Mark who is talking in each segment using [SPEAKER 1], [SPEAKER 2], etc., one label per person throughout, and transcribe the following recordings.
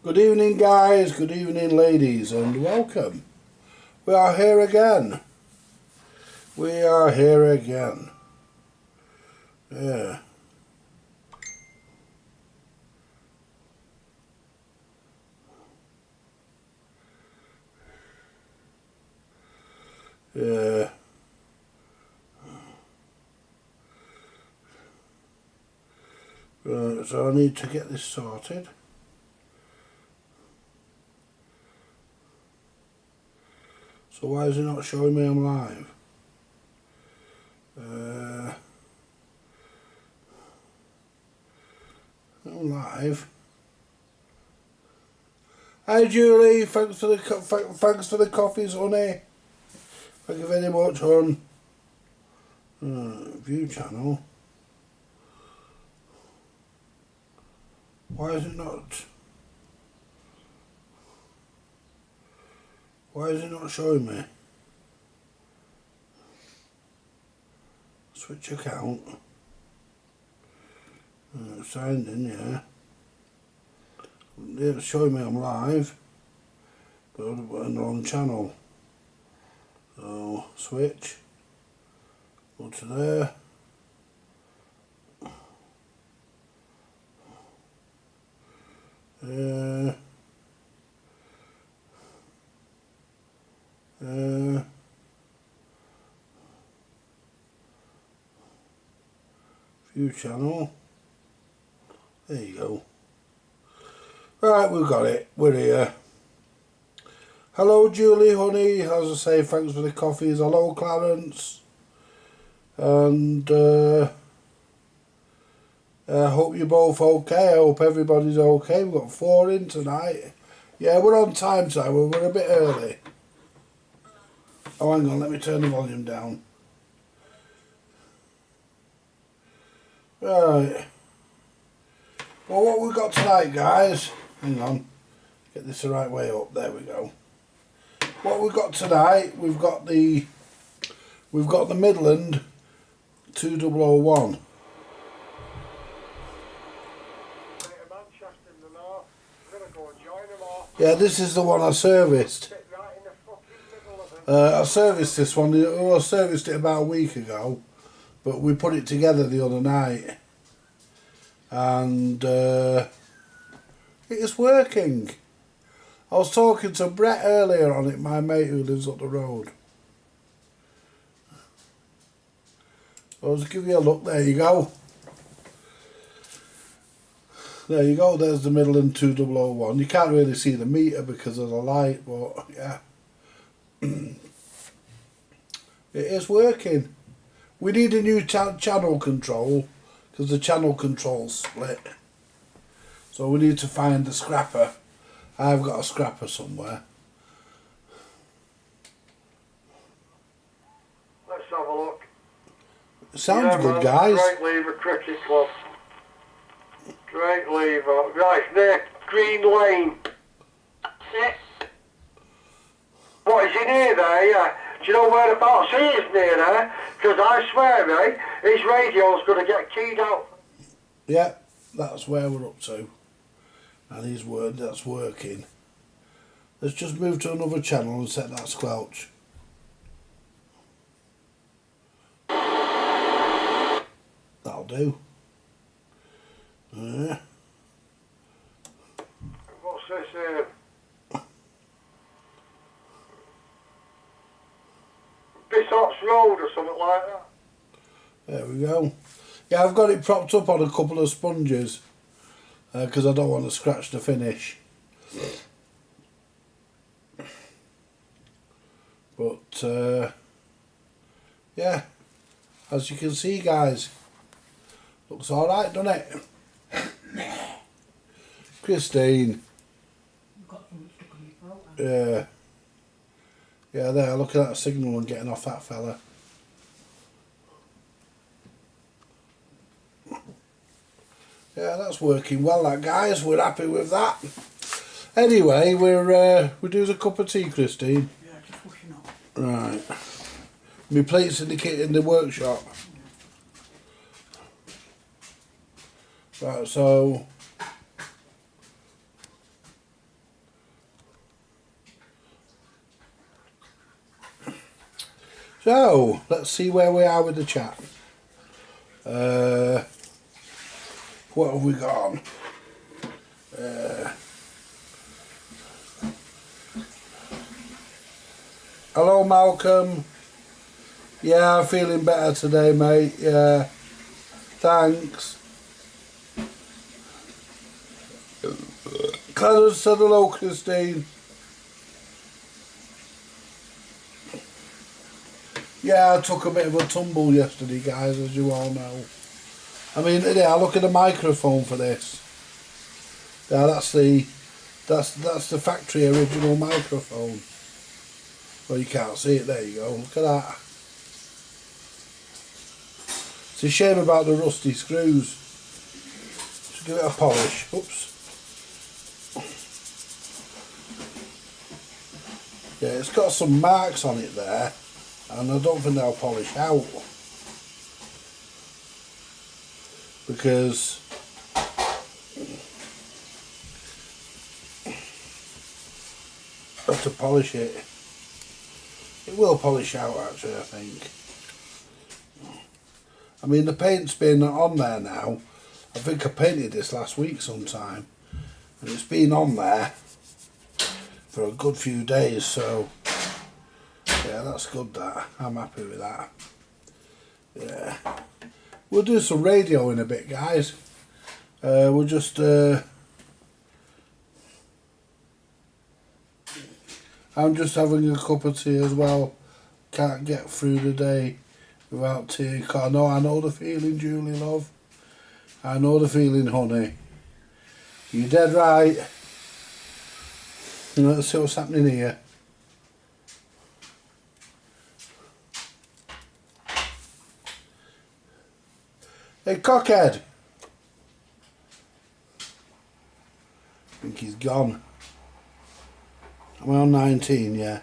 [SPEAKER 1] Good evening, guys. Good evening, ladies, and welcome. We are here again. We are here again. Yeah. Yeah. Right, so I need to get this sorted. So why is it not showing me I'm live? I'm live. Hi Julie, thanks for the coffees, honey. Thank you very much, hon. View channel. Why is it not? Why is it not showing me? Switch account. Signed in, yeah. It's showing me I'm live, but on the wrong channel. So switch. Go to there. View channel. There you go. Right, we've got it. We're here. Hello, Julie, honey. As I say, thanks for the coffees. Hello, Clarence. And I hope you're both okay. I hope everybody's okay. We've got 4 in tonight. Yeah, we're on time tonight. We're a bit early. Oh, hang on. Let me turn the volume down. Right. Well, what we've got tonight, guys. Hang on. Get this the right way up. There we go. What we've got tonight, we've got the Midland 2001. Yeah, this is the one I serviced. I serviced this one. I serviced it about a week ago, but we put it together the other night, and it is working. I was talking to Brett earlier on it, my mate who lives up the road. I'll just give you a look. There you go. There you go. There's the Midland 2001. You can't really see the meter because of the light, but yeah. It is working. We need a new channel control because the channel control's split. So we need to find the scrapper. I've got a scrapper somewhere.
[SPEAKER 2] Let's have a look.
[SPEAKER 1] Sounds good, guys.
[SPEAKER 2] Great Lever Cricket Club. Great Lever. Right, near Green Lane. Yeah. What, is he near there? Yeah. Do you know whereabouts he is near there? Because I swear, his radio's going to get keyed out.
[SPEAKER 1] Yeah, that's where we're up to. And that's working. Let's just move to another channel and set that squelch. That'll do.
[SPEAKER 2] What's this here? Bishops Road or something like that.
[SPEAKER 1] There we go. Yeah, I've got it propped up on a couple of sponges because I don't want to scratch the finish. But yeah, as you can see, guys, looks alright, doesn't it? Christine. Yeah. Yeah, there, looking at that signal and getting off that fella. Yeah, that's working well, that, guys. We're happy with that. Anyway, we do a cup of tea, Christine.
[SPEAKER 3] Yeah, just washing up.
[SPEAKER 1] Right. My plates in the workshop. Right, so So, let's see where we are with the chat. What have we got on? Hello, Malcolm. Yeah, I'm feeling better today, mate. Yeah, thanks. Clarence said hello, Christine. Yeah, I took a bit of a tumble yesterday, guys, as you all know. I mean, yeah, look at the microphone for this. Yeah, that's the factory original microphone. Well, you can't see it. There you go. Look at that. It's a shame about the rusty screws. Just give it a polish. Oops. Yeah, it's got some marks on it there, and I don't think they'll polish out because I have to polish it. It will polish out actually, I think. I mean, the paint's been on there now. I think I painted this last week sometime, and it's been on there for a good few days, so yeah, that's good. That I'm happy with that. Yeah, we'll do some radio in a bit, guys. We'll just I'm just having a cup of tea as well. Can't get through the day without tea. I know the feeling, Julie, love. I know the feeling, honey. You're dead right. Let's see what's happening here. Hey, cockhead. I think he's gone. Am I on 19? Yeah.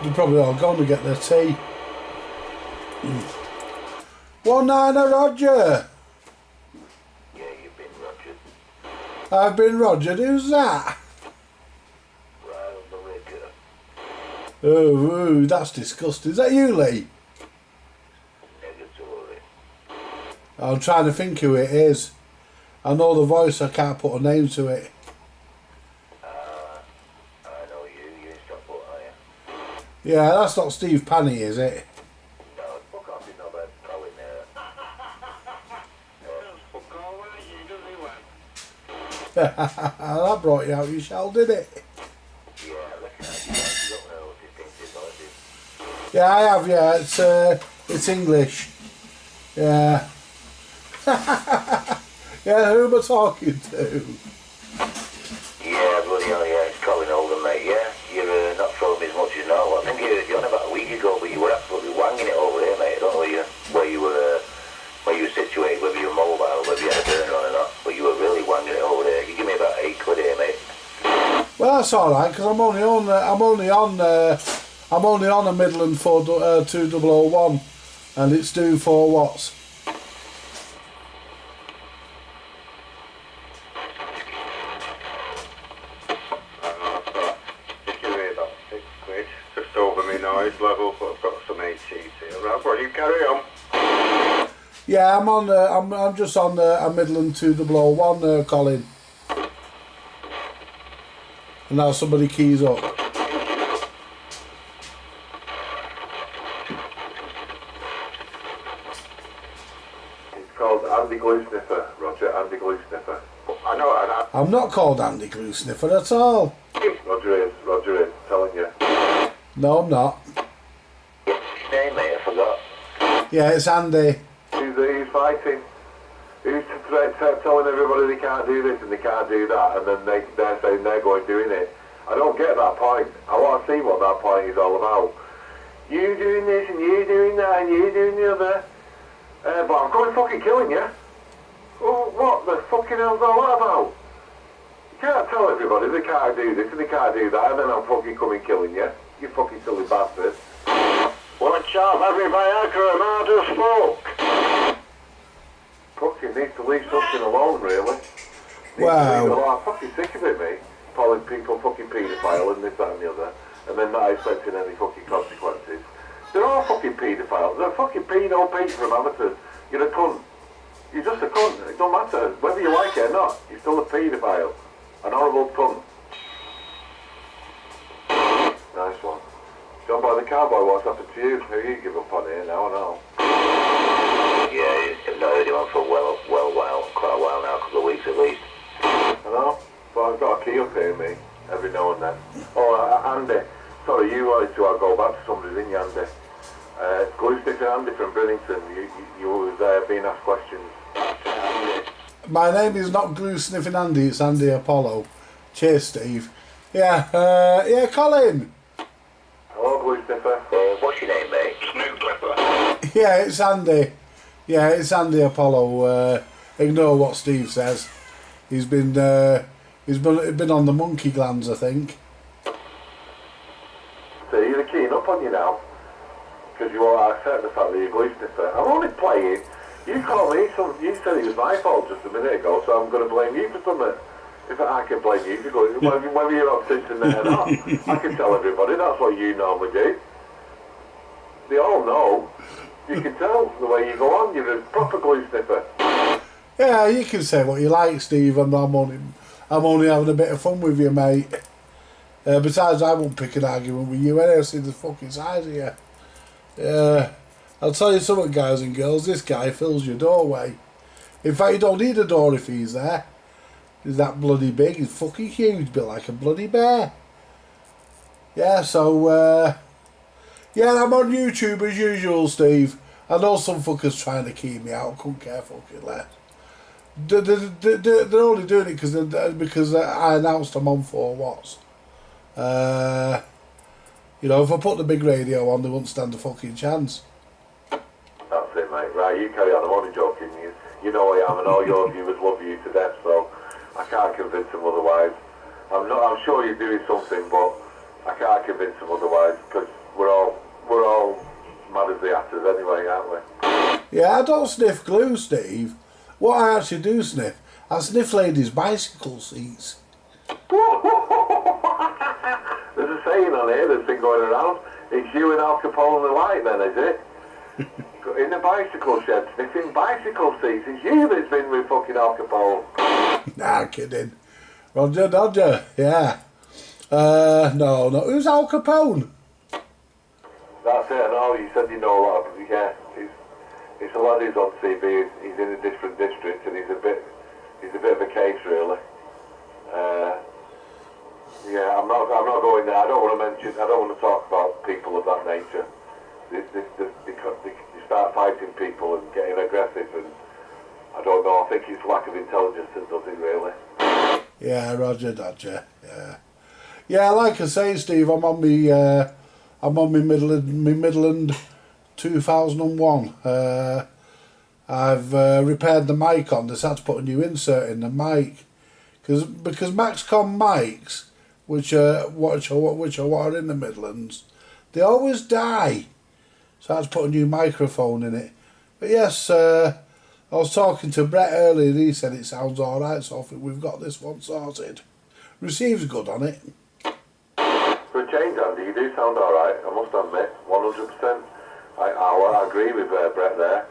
[SPEAKER 1] They're probably all gone to get their tea. 1-9er Roger.
[SPEAKER 2] Yeah, you've been Roger.
[SPEAKER 1] I've been Rogered. Who's that?
[SPEAKER 2] Right on the rigger.
[SPEAKER 1] Oh, that's disgusting. Is that you, Lee?
[SPEAKER 2] Negatory.
[SPEAKER 1] I'm trying to think who it is. I know the voice, I can't put a name to it.
[SPEAKER 2] I know you. You stop what I am.
[SPEAKER 1] Yeah, that's not Steve Panny, is it?
[SPEAKER 2] No, fuck off, you know about going there. Fuck all right, you do the one.
[SPEAKER 1] That brought you out your shell, did it?
[SPEAKER 2] Yeah, I reckon I do. You don't know what you think this or this.
[SPEAKER 1] Yeah, I have, yeah. It's English. Yeah. Yeah, who am I talking to?
[SPEAKER 2] Yeah, bloody hell, yeah, it's Colin Oldham, mate, yeah? You're not throwing me as much as now. I think you're on about a week ago, but you were absolutely wanging it over there, mate. I don't know where you were situated, whether you were mobile, whether you had a burner on or not, but you were really wanging it over there. You give me about £8 here, mate.
[SPEAKER 1] Well, that's all right, because I'm only on a Midland 2001, and it's due 4 watts.
[SPEAKER 2] Just over my noise level, but I've got some HCs here. Right, well, you carry on.
[SPEAKER 1] Yeah, I'm just on a Midland 2001, Colin. And now somebody keys up.
[SPEAKER 2] It's called Andy Glue Sniffer, Roger, Andy Glue Sniffer. I know what
[SPEAKER 1] I'm not called Andy Glue Sniffer at all.
[SPEAKER 2] Roger is, telling you.
[SPEAKER 1] No, I'm not.
[SPEAKER 2] Name, mate, I forgot.
[SPEAKER 1] Yeah, it's Andy.
[SPEAKER 2] He's fighting. He's telling everybody they can't do this and they can't do that, and then they're saying they're going doing it. I don't get that point. I want to see what that point is all about. You doing this and you doing that and you doing the other. But I'm going fucking killing you. Oh, what the fucking hell's all that about? You can't tell everybody they can't do this and they can't do that, and then I'm fucking coming killing you. You fucking silly bastard. Watch out, every Viagra, I'm out of smoke. Fucking needs to leave something alone, really.
[SPEAKER 1] Wow.
[SPEAKER 2] I'm fucking sick of it, mate. Calling people fucking paedophile and this, that and the other, and then not expecting any fucking consequences. They're all fucking paedophiles. They're fucking pedo Pete from amateurs. You're a cunt. You're just a cunt. It don't matter. Whether you like it or not, you're still a paedophile. An horrible cunt. Nice one. John Boy the Cowboy, what's happened to you? Who you give up on here now and all?
[SPEAKER 3] Yeah, I've not heard him on for quite a while now, a couple of weeks at least.
[SPEAKER 2] I know, but I've got a key up here, me, every now and then. Oh, Andy, sorry, you wanted to go back to somebody, didn't you, Andy? Glue Stick and Andy from Brillington, you was being asked questions.
[SPEAKER 1] My name is not Glue Sniffing Andy, it's Andy Apollo. Cheers, Steve. Yeah, yeah, Colin.
[SPEAKER 2] Hello, Glue Sniffer.
[SPEAKER 3] What's your name, mate? Snoop Clipper.
[SPEAKER 1] Yeah, it's Andy. Yeah, it's Andy Apollo. Ignore what Steve says. He's been on the monkey glands, I think.
[SPEAKER 2] So you're keen up on you now, because you won't accept the fact that you're Glue Sniffer. I'm only playing. You called me something. You said it was my fault just a minute ago, so I'm going to blame you for something. If I can blame you for going, whether you're on Tinder or not, I can tell everybody that's what you normally do. They all know. You can tell the way you go on. You're a proper Glue Sniffer.
[SPEAKER 1] Yeah, you can say what you like, Steve, and I'm only having a bit of fun with you, mate. Besides, I won't pick an argument with you anyway. I see the fucking size of you. I'll tell you something, guys and girls. This guy fills your doorway. In fact, you don't need a door if he's there. He's that bloody big. He's fucking huge, built like a bloody bear. Yeah, so, yeah, I'm on YouTube as usual, Steve. I know some fuckers trying to keep me out. Couldn't care fucking less. They're only doing it because I announced I'm on 4 watts. You know, if I put the big radio on, they wouldn't stand a fucking chance.
[SPEAKER 2] That's it, mate. Right, you carry on. I'm only joking. You know I am, and all your viewers love you to death, so I can't convince them otherwise. I'm sure you're doing something, but I can't convince them otherwise, because we're all mad as the hatters anyway, aren't we?
[SPEAKER 1] Yeah, I don't sniff glue, Steve. What I actually do sniff, I sniff ladies' bicycle seats.
[SPEAKER 2] There's a saying on here that's been going around. It's you and Al Capone and the light, then, is it? In the bicycle shed, sniffing bicycle seats. It's you that's been with fucking Al Capone.
[SPEAKER 1] Nah, kidding. Roger Dodger, yeah. No. Who's Al Capone?
[SPEAKER 2] That's it, I know. You said you know a lot of, yeah. He's a lad who's on TV. He's in a different district, and he's a bit of a case, really. Yeah, I'm not going there. I don't want to talk about people of that nature. They start fighting people and getting aggressive, and I don't know. I think it's lack of intelligence that does it, really.
[SPEAKER 1] Yeah, Roger Dodger. Yeah. Like I say, Steve, I'm on my Midland 2001. I've repaired the mic on this. I had to put a new insert in the mic because Maxcom mics, which are what are in the Midlands, they always die. So I had to put a new microphone in it. But yes, I was talking to Brett earlier and he said it sounds alright, so I think we've got this one sorted. Receives good on it.
[SPEAKER 2] For a change, Andy, you do sound alright, I must admit, 100%. I agree with Brett there,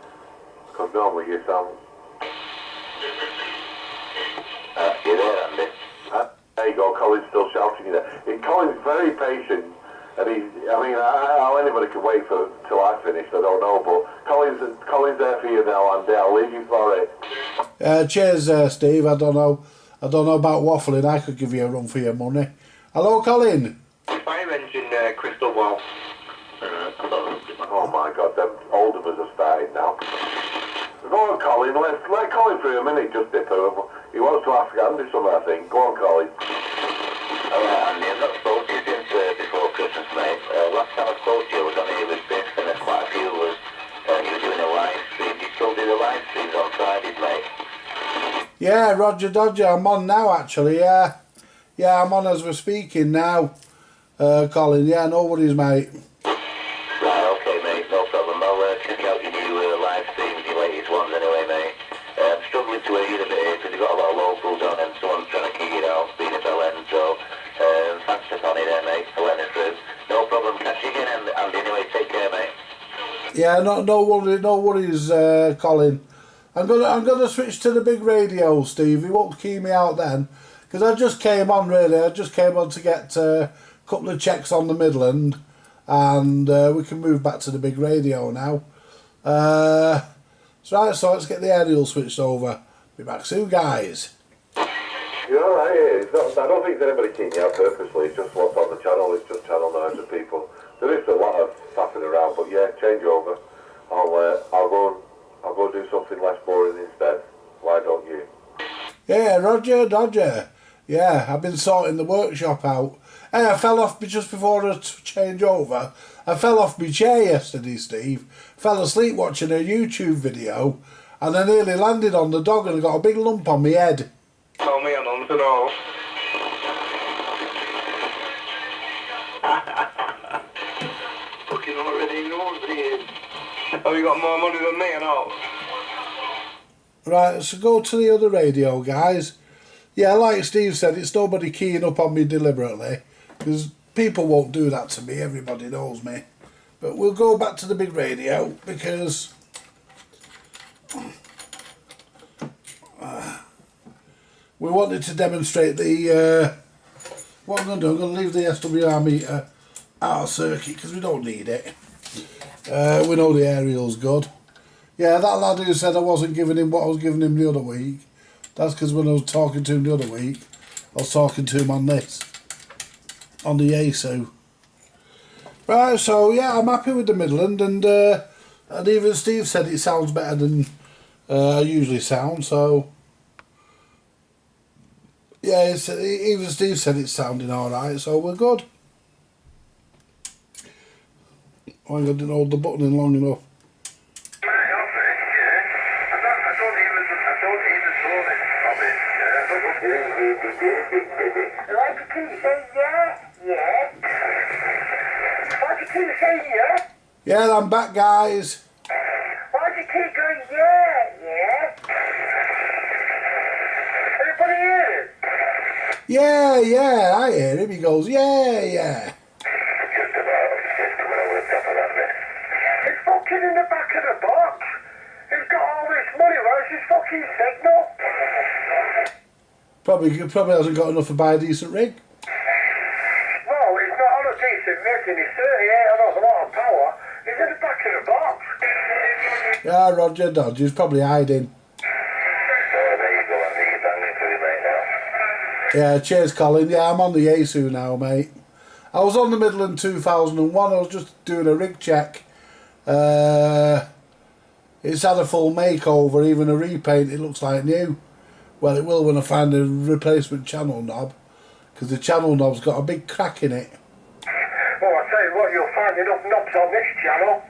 [SPEAKER 2] because normally you sound...
[SPEAKER 3] You there, Andy?
[SPEAKER 2] There you go, Colin's still shouting you there. Colin's very patient, and how anybody can wait till I finish, I don't know, but Colin's there for you now, Andy. I'll leave you for it.
[SPEAKER 1] Cheers, Steve. I don't know about waffling. I could give you a run for your money. Hello, Colin.
[SPEAKER 3] Fire engine, crystal ball.
[SPEAKER 2] Oh my God, them Oldhamers are starting now. Go on, Colin. Let Colin through a minute, just dip over. He wants to ask Andy something, I think. Go on, Colin.
[SPEAKER 3] Andy, I've not spoken to you since before Christmas, mate. Last time I spoke to you was on here with Biff, and quite a few was you were doing a live stream. You still do the live streams on Fridays, mate?
[SPEAKER 1] Yeah, Roger Dodger. I'm on now, actually. Yeah, I'm on as we're speaking now. Colin. Yeah, no worries, mate.
[SPEAKER 3] Right, okay, mate. No problem. I'll check out your new live streams, your latest ones, anyway, mate. I'm struggling to hear you a bit here because you've got a lot of locals on and so
[SPEAKER 1] Yeah, no worries, Colin. I'm gonna switch to the big radio, Steve. You won't key me out then, because I just came on really. I just came on to get a couple of checks on the Midland, and we can move back to the big radio now. So let's get the aerial switched over. Be back soon, guys.
[SPEAKER 2] You're alright, it's not, I don't think there's anybody keying you out purposely, it's just what's on the channel, it's just channel 9 of people. There is a lot of faffing around, but yeah, change over. I'll go do something less boring instead. Why don't you?
[SPEAKER 1] Yeah, Roger Dodger. Yeah, I've been sorting the workshop out. Hey, I fell off just before I change over. I fell off my chair yesterday, Steve. Fell asleep watching a YouTube video, and I nearly landed on the dog and I got a big lump on my head.
[SPEAKER 4] Tell me I'm on to know. Fucking already knows it. Have you got more money than me and all?
[SPEAKER 1] Right, so go to the other radio, guys. Yeah, like Steve said, it's nobody keying up on me deliberately, because people won't do that to me, everybody knows me. But we'll go back to the big radio, because we wanted to demonstrate the, what I'm going to do, I'm going to leave the SWR meter out of circuit, because we don't need it. We know the aerial's good. Yeah, that lad who said I wasn't giving him what I was giving him the other week, that's because when I was talking to him the other week, I was talking to him on this, on the Yaesu. Right, so yeah, I'm happy with the Midland, and even Steve said it sounds better than I usually sound, so yeah, even Steve said it's sounding alright, so we're good. I didn't hold the button in long enough. Yeah, I'm back, guys.
[SPEAKER 5] Why do you keep going, yeah? Everybody hear it?
[SPEAKER 1] Yeah, I hear him. He goes, yeah.
[SPEAKER 5] Just about. It's coming over the top of that bit. It's fucking in the back of the box. He's got all this money, where's his fucking signal?
[SPEAKER 1] Probably hasn't got enough to buy a decent rig.
[SPEAKER 5] No, he's not on a decent rig and he's 38 and has a lot of power. He's in the back of the box.
[SPEAKER 1] Yeah, Roger Dodge is probably hiding.
[SPEAKER 5] There you go, I think you're banging for you, mate, now.
[SPEAKER 1] Yeah, cheers, Colin. Yeah, I'm on the Yaesu now, mate. I was on the Midland 2001. I was just doing a rig check. It's had a full makeover, even a repaint. It looks like new. Well, it will when I find a replacement channel knob, because the channel knob's got a big crack in it.
[SPEAKER 5] Well, I tell you what, you'll find enough knobs on this channel.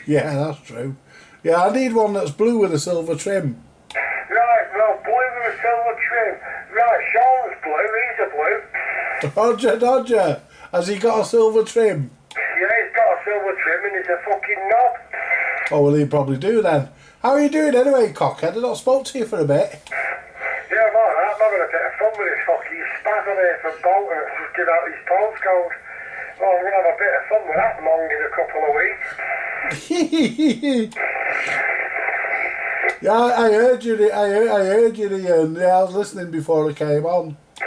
[SPEAKER 1] Yeah, that's true. Yeah, I need one that's blue with a silver trim.
[SPEAKER 5] Right, well, blue with a silver trim. Right, Sean's blue, he's a blue.
[SPEAKER 1] Roger Dodger, has he got a silver trim?
[SPEAKER 5] Yeah, he's got a silver trim and he's a fucking knob.
[SPEAKER 1] Oh, well, he'd probably do then. How are you doing anyway, cockhead? I've not spoke to you for a bit.
[SPEAKER 5] Yeah, I'm alright, I'm having a bit of fun with this fucking spazzer here from Bolton that's just give out his postcode. Well, I'm going to have a bit of fun with that mong in a couple of weeks.
[SPEAKER 1] Yeah, I heard you, Ian. Yeah, I was listening before I came on.
[SPEAKER 5] Hey,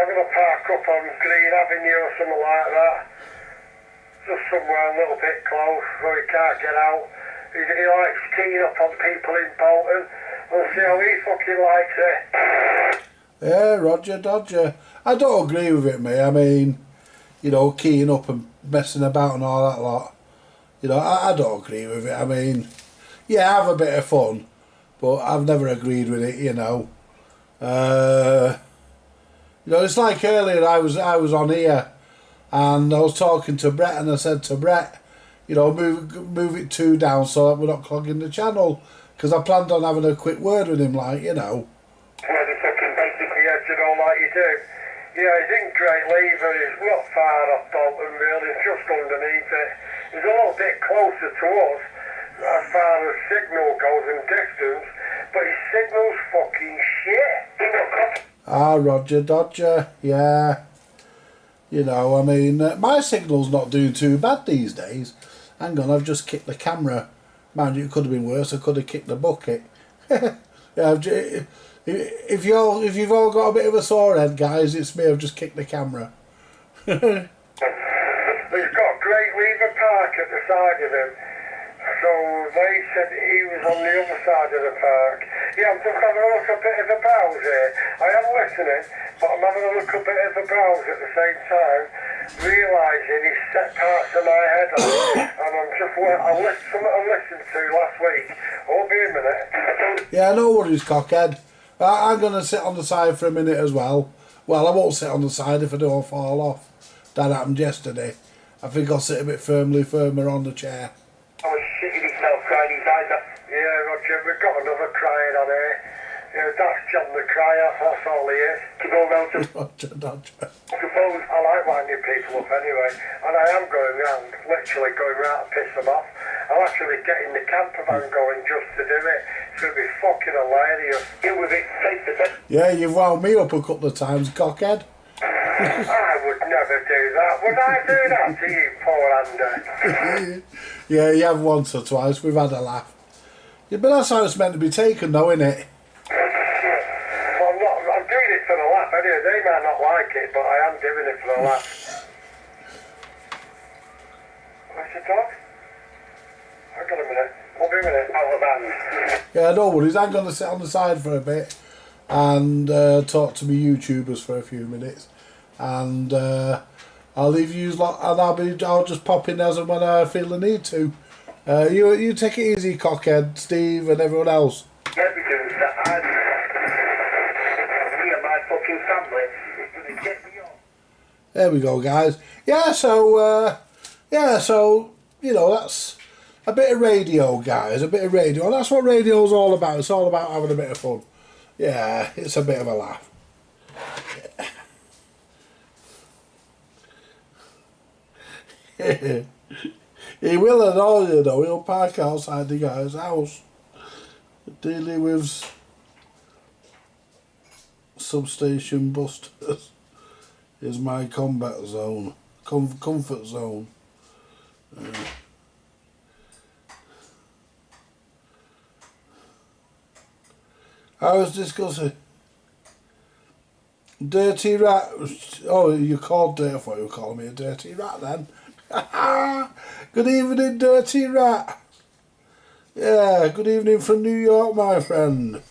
[SPEAKER 5] I'm going to park up on Green Avenue or something like that. Just somewhere a little bit close where he can't get out. He likes teeing up on people in Bolton. We'll see how he fucking likes it.
[SPEAKER 1] Yeah, Roger Dodger. I don't agree with it, mate. I mean, you know, keying up and messing about and all that lot. You know, I don't agree with it. I mean, yeah, have a bit of fun, but I've never agreed with it, you know. You know, it's like earlier I was on here and I was talking to Brett and I said to Brett, you know, move it 2 down so that we're not clogging the channel, because I planned on having a quick word with him, like, you know.
[SPEAKER 5] Well, the fucking basically edge and all like you do. Yeah, he's in Great Lever, he's not far off Bolton really, he's just underneath it. He's a little bit closer to us as far as signal goes and distance, but his signal's fucking shit.
[SPEAKER 1] Ah, Roger Dodger, yeah. You know, I mean, my signal's not doing too bad these days. Hang on, I've just kicked the camera. Mind you, it could have been worse. I could have kicked the bucket. Yeah, if you've all got a bit of a sore head, guys, it's me. I've just kicked the camera.
[SPEAKER 5] He's got Great Lever Park at the side of him. So they said he was on the other side of the park. Yeah, I'm just having a look a bit of a browse here. I am listening, but I'm having a look a bit of a browse at the same time, realising he's set parts of my head on. And I'm just, something I listened to last week. Hold me a minute.
[SPEAKER 1] Yeah, no worries, cockhead. I'm going to sit on the side for a minute as well. Well, I won't sit on the side if I don't fall off. That happened yesterday. I think I'll sit a bit firmer on the chair.
[SPEAKER 5] I was shitting himself crying his eyes out. Yeah, Roger, we've got another crying on here. Yeah, that's John the Crier, that's all he is. To go round to...
[SPEAKER 1] Roger.
[SPEAKER 5] I suppose I like winding people up anyway, and I am going round, literally going round to piss them off. I'm actually getting the camper van going just to do it. It's going to be fucking hilarious. Deal with it, take the bit.
[SPEAKER 1] Yeah, you've wound me up a couple of times, cockhead.
[SPEAKER 5] I would never do that. Would I do that to you, poor Andy?
[SPEAKER 1] Yeah, you have once or twice. We've had a laugh. Yeah, but that's how it's meant to be taken, though, isn't it?
[SPEAKER 5] Well, I'm doing it for the laugh anyway. They might not like it, but I am doing it for the laugh. Where's the dog? Hang on a minute. I'll be a minute. Out of the band.
[SPEAKER 1] Yeah, no worries. I'm going to sit on the side for a bit and talk to my YouTubers for a few minutes. And I'll leave you lot, and I'll just pop in as and when I feel the need to. You take it easy, cockhead, Steve, and everyone else.
[SPEAKER 5] Evidence that me and my fucking family is going to get me on.
[SPEAKER 1] There we go, guys. Yeah, so you know, that's a bit of radio, guys. A bit of radio. And that's what radio's all about. It's all about having a bit of fun. Yeah, it's a bit of a laugh. Yeah. He will and all, you know. He'll park outside the guy's house, dealing with substation busters. Is my combat zone, comfort zone. I was discussing dirty rat. Oh, you called dirty. I thought you were calling me a dirty rat then. Good evening, dirty rat. Yeah, good evening from New York, my friend.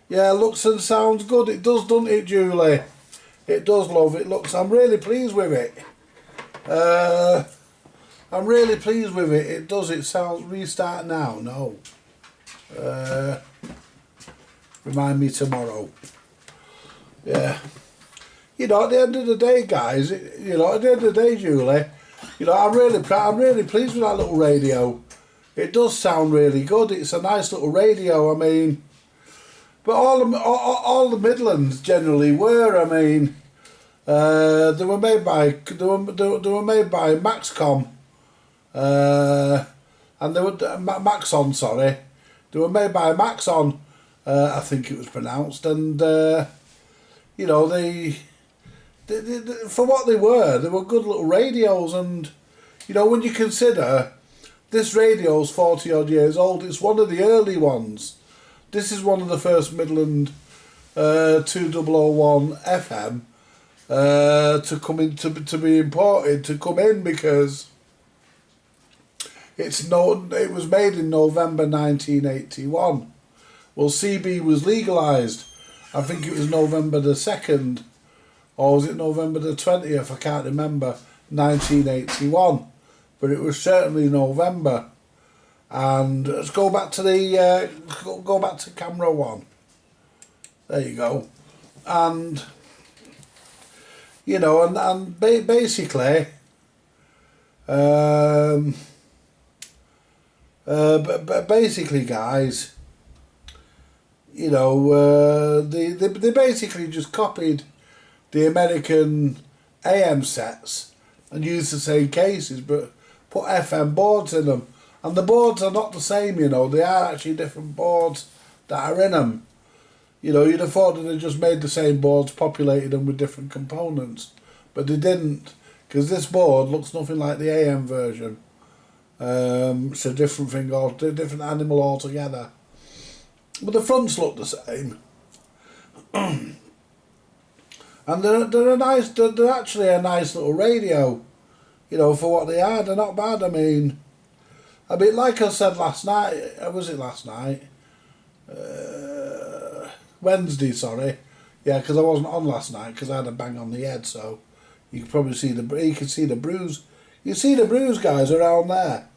[SPEAKER 1] Yeah, looks and sounds good. It does, doesn't it, Julie? It does, love. It looks. I'm really pleased with it. I'm really pleased with it. It does. It sounds. Restart now. No. Remind me tomorrow. Yeah. You know, at the end of the day, guys. You know, at the end of the day, Julie. You know, I'm really pleased with that little radio. It does sound really good. It's a nice little radio. I mean, but all the Midlands generally were. I mean, they were made by Maxcom, and they were Maxon. Sorry, they were made by Maxon. I think it was pronounced, and you know they for what they were good little radios, and you know when you consider this radio's 40 odd years old, it's one of the early ones. This is one of the first Midland 2001 FM to come in to be imported to come in because it was made in November 1981. Well, CB was legalised. I think it was November the 2nd, or was it November the 20th? I can't remember. 1981, but it was certainly November. And let's go back to the go back to camera one. There you go, and you know, and basically, basically, guys, you know, they basically just copied the American AM sets and used the same cases, but put FM boards in them. And the boards are not the same, you know. They are actually different boards that are in them. You know, you'd have thought that they just made the same boards, populated them with different components, but they didn't, because this board looks nothing like the AM version. It's a different thing, or a different animal altogether. But the fronts look the same. And they're a nice. They're actually a nice little radio, you know, for what they are. They're not bad. I mean, like I said last night. Was it last night? Wednesday, sorry. Yeah, because I wasn't on last night because I had a bang on the head. So you can probably see you can see the bruise. You see the bruise, guys, around there.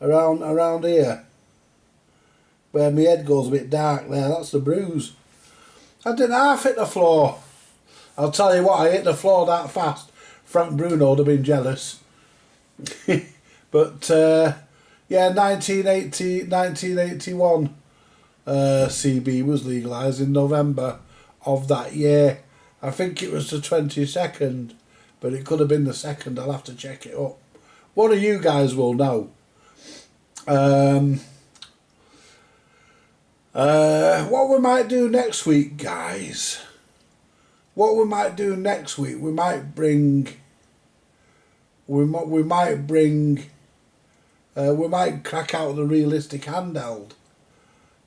[SPEAKER 1] Around here, where my head goes a bit dark there. That's the bruise. I didn't half hit the floor. I'll tell you what, I hit the floor that fast. Frank Bruno would have been jealous. But, yeah, 1981 CB was legalised in November of that year. I think it was the 22nd, but it could have been the 2nd. I'll have to check it up. One of you guys will know. What we might do next week, guys. What we might do next week, we might crack out the realistic handheld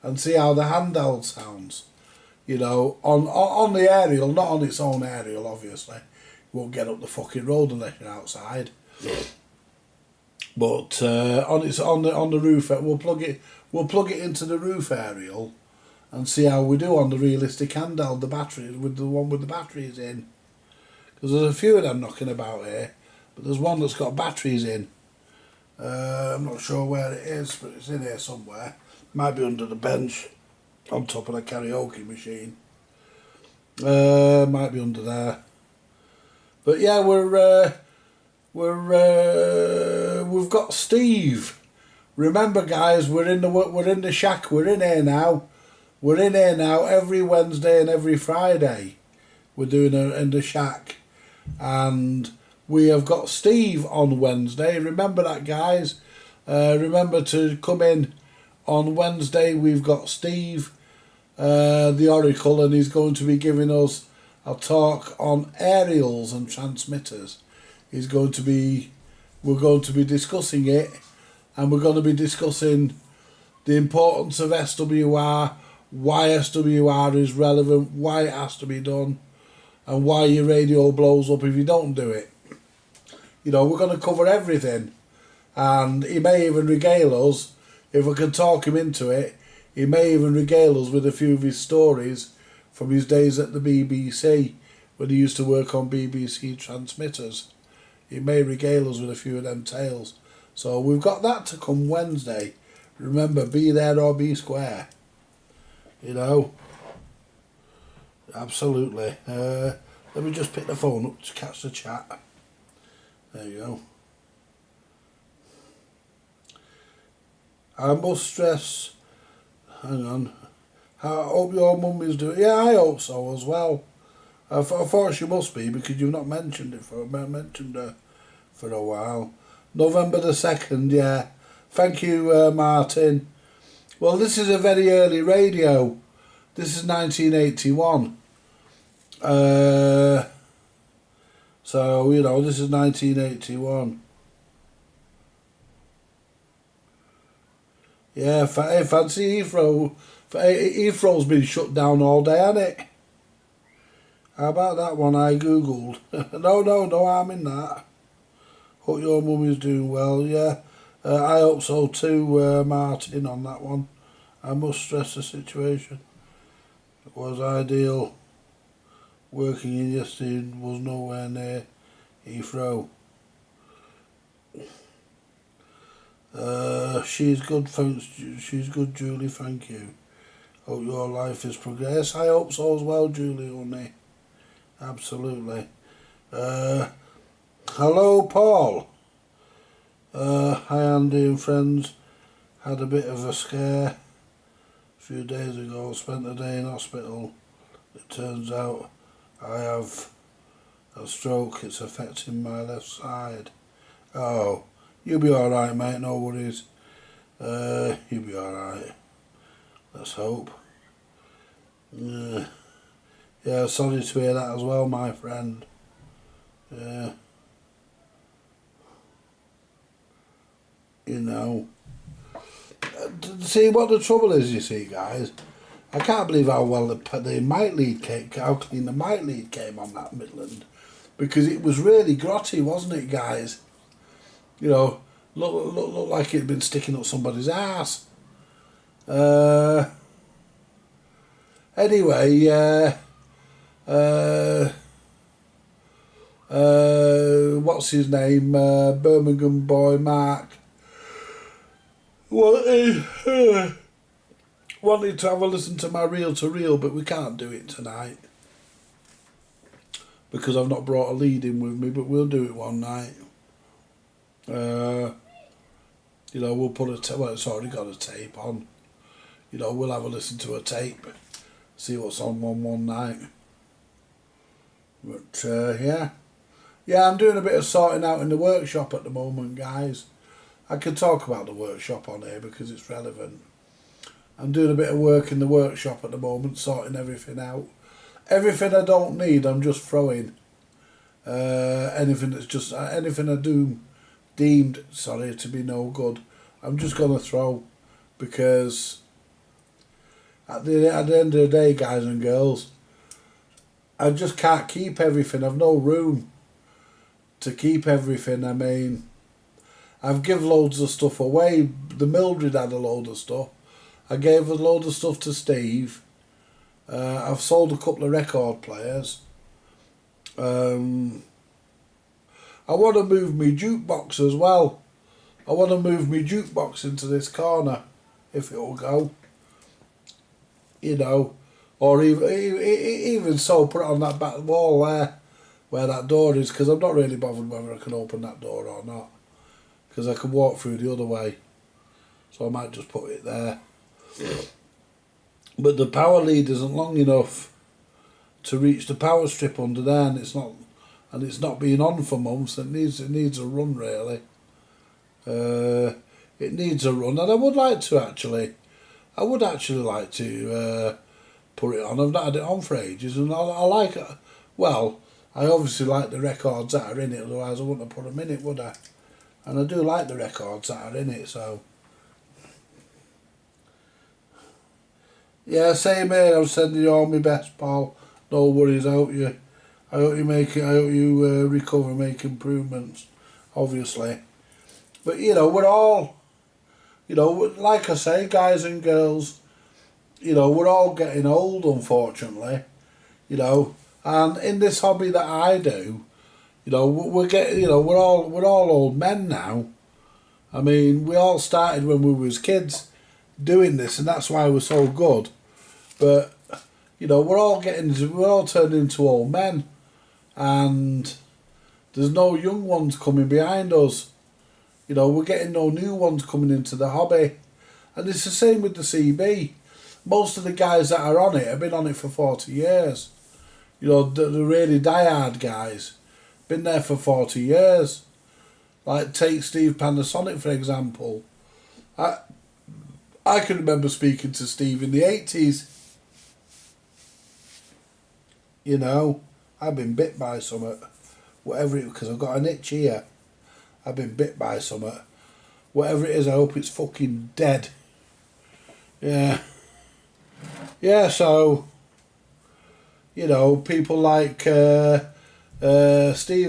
[SPEAKER 1] and see how the handheld sounds. You know, on the aerial, not on its own aerial, obviously. You won't get up the fucking road unless you're outside. But on the roof, we'll plug it into the roof aerial and see how we do on the realistic handheld, the battery with the one with the batteries in. Because there's a few of them knocking about here, but there's one that's got batteries in. I'm not sure where it is, but it's in here somewhere. Might be under the bench, on top of the karaoke machine. Might be under there. But yeah, we've got Steve. Remember, guys, we're in the shack. We're in here now. We're in here now every Wednesday and every Friday. We're doing it in the shack, and we have got Steve on Wednesday. Remember that, guys. Remember to come in on Wednesday. We've got Steve, the Oracle, and he's going to be giving us a talk on aerials and transmitters. We're going to be discussing it, and we're going to be discussing the importance of SWR, why SWR is relevant, why it has to be done, and why your radio blows up if you don't do it. You know, we're going to cover everything, and he may even regale us, if we can talk him into it, he may even regale us with a few of his stories from his days at the BBC, when he used to work on BBC transmitters. He may regale us with a few of them tales. So we've got that to come Wednesday. Remember, be there or be square. You know. Absolutely. Let me just pick the phone up to catch the chat. There you go. I must stress... Hang on. I hope your mum is doing... Yeah, I hope so as well. I thought she must be, because you've not mentioned her for a while. November the 2nd, yeah. Thank you, Martin. Well, this is a very early radio. This is 1981. So, you know, this is 1981. Yeah, fancy Heathrow. Heathrow's been shut down all day, hasn't it? How about that one I googled? No harm in that. Hope your mum is doing well, yeah. I hope so too, Martin, on that one. I must stress the situation. It was ideal. Working in yesterday was nowhere near Heathrow. She's good, thanks. She's good, Julie, thank you. Hope your life is progress. I hope so as well, Julie, honey. Absolutely. Hello, Paul. Hi, Andy and friends. Had a bit of a scare a few days ago. Spent a day in hospital. It turns out I have a stroke. It's affecting my left side. Oh, you'll be alright, mate. No worries. You'll be alright. Let's hope. Yeah, sorry to hear that as well, my friend. Yeah. You know. See, what the trouble is, you see, guys, I can't believe how well the Mike Lead came, how clean the Mike Lead came on that Midland, because it was really grotty, wasn't it, guys? You know, looked like it had been sticking up somebody's ass. Anyway, what's his name? Birmingham boy Mark. Wanted to have a listen to my reel to reel, but we can't do it tonight because I've not brought a lead in with me. But we'll do it one night. You know, we'll put well, it's already got a tape on. You know, we'll have a listen to a tape, see what's on one night. But yeah, I'm doing a bit of sorting out in the workshop at the moment, guys. I can talk about the workshop on here because it's relevant. I'm doing a bit of work in the workshop at the moment, sorting everything out. Everything I don't need, I'm just throwing. Anything I deemed to be no good, I'm just gonna throw, because at the end of the day, guys and girls, I just can't keep everything. I've no room to keep everything. I mean, I've given loads of stuff away. The Mildred had a load of stuff. I gave a load of stuff to Steve. I've sold a couple of record players. I want to move my jukebox as well. I want to move my jukebox into this corner, if it'll go. You know, or even so, put it on that back wall there, where that door is, because I'm not really bothered whether I can open that door or not, because I can walk through the other way. So I might just put it there. But the power lead isn't long enough to reach the power strip under there, and it's not been on for months. It needs a run, really. It needs a run, and I would like to actually like to put it on. I've not had it on for ages, and I like it. Well, I obviously like the records that are in it, otherwise I wouldn't have put them in it, would I? And I do like the records that are in it, so. Yeah, same here. I'm sending you all my best, pal. No worries. I hope you recover, make improvements, obviously. But you know, we're all, you know, like I say, guys and girls, you know, we're all getting old, unfortunately. You know, and in this hobby that I do, you know, we're all old men now. I mean, we all started when we was kids doing this, and that's why we're so good. But you know, we're all turning into old men, and there's no young ones coming behind us. You know, we're getting no new ones coming into the hobby, and it's the same with the CB. Most of the guys that are on it have been on it for 40 years. You know, the really diehard guys, been there for 40 years. Like take Steve Panasonic for example. I can remember speaking to Steve in the 80s. You know, I've been bit by something, because I've got an itch here. I've been bit by something. Whatever it is, I hope it's fucking dead. Yeah. Yeah, so, you know, people like Steve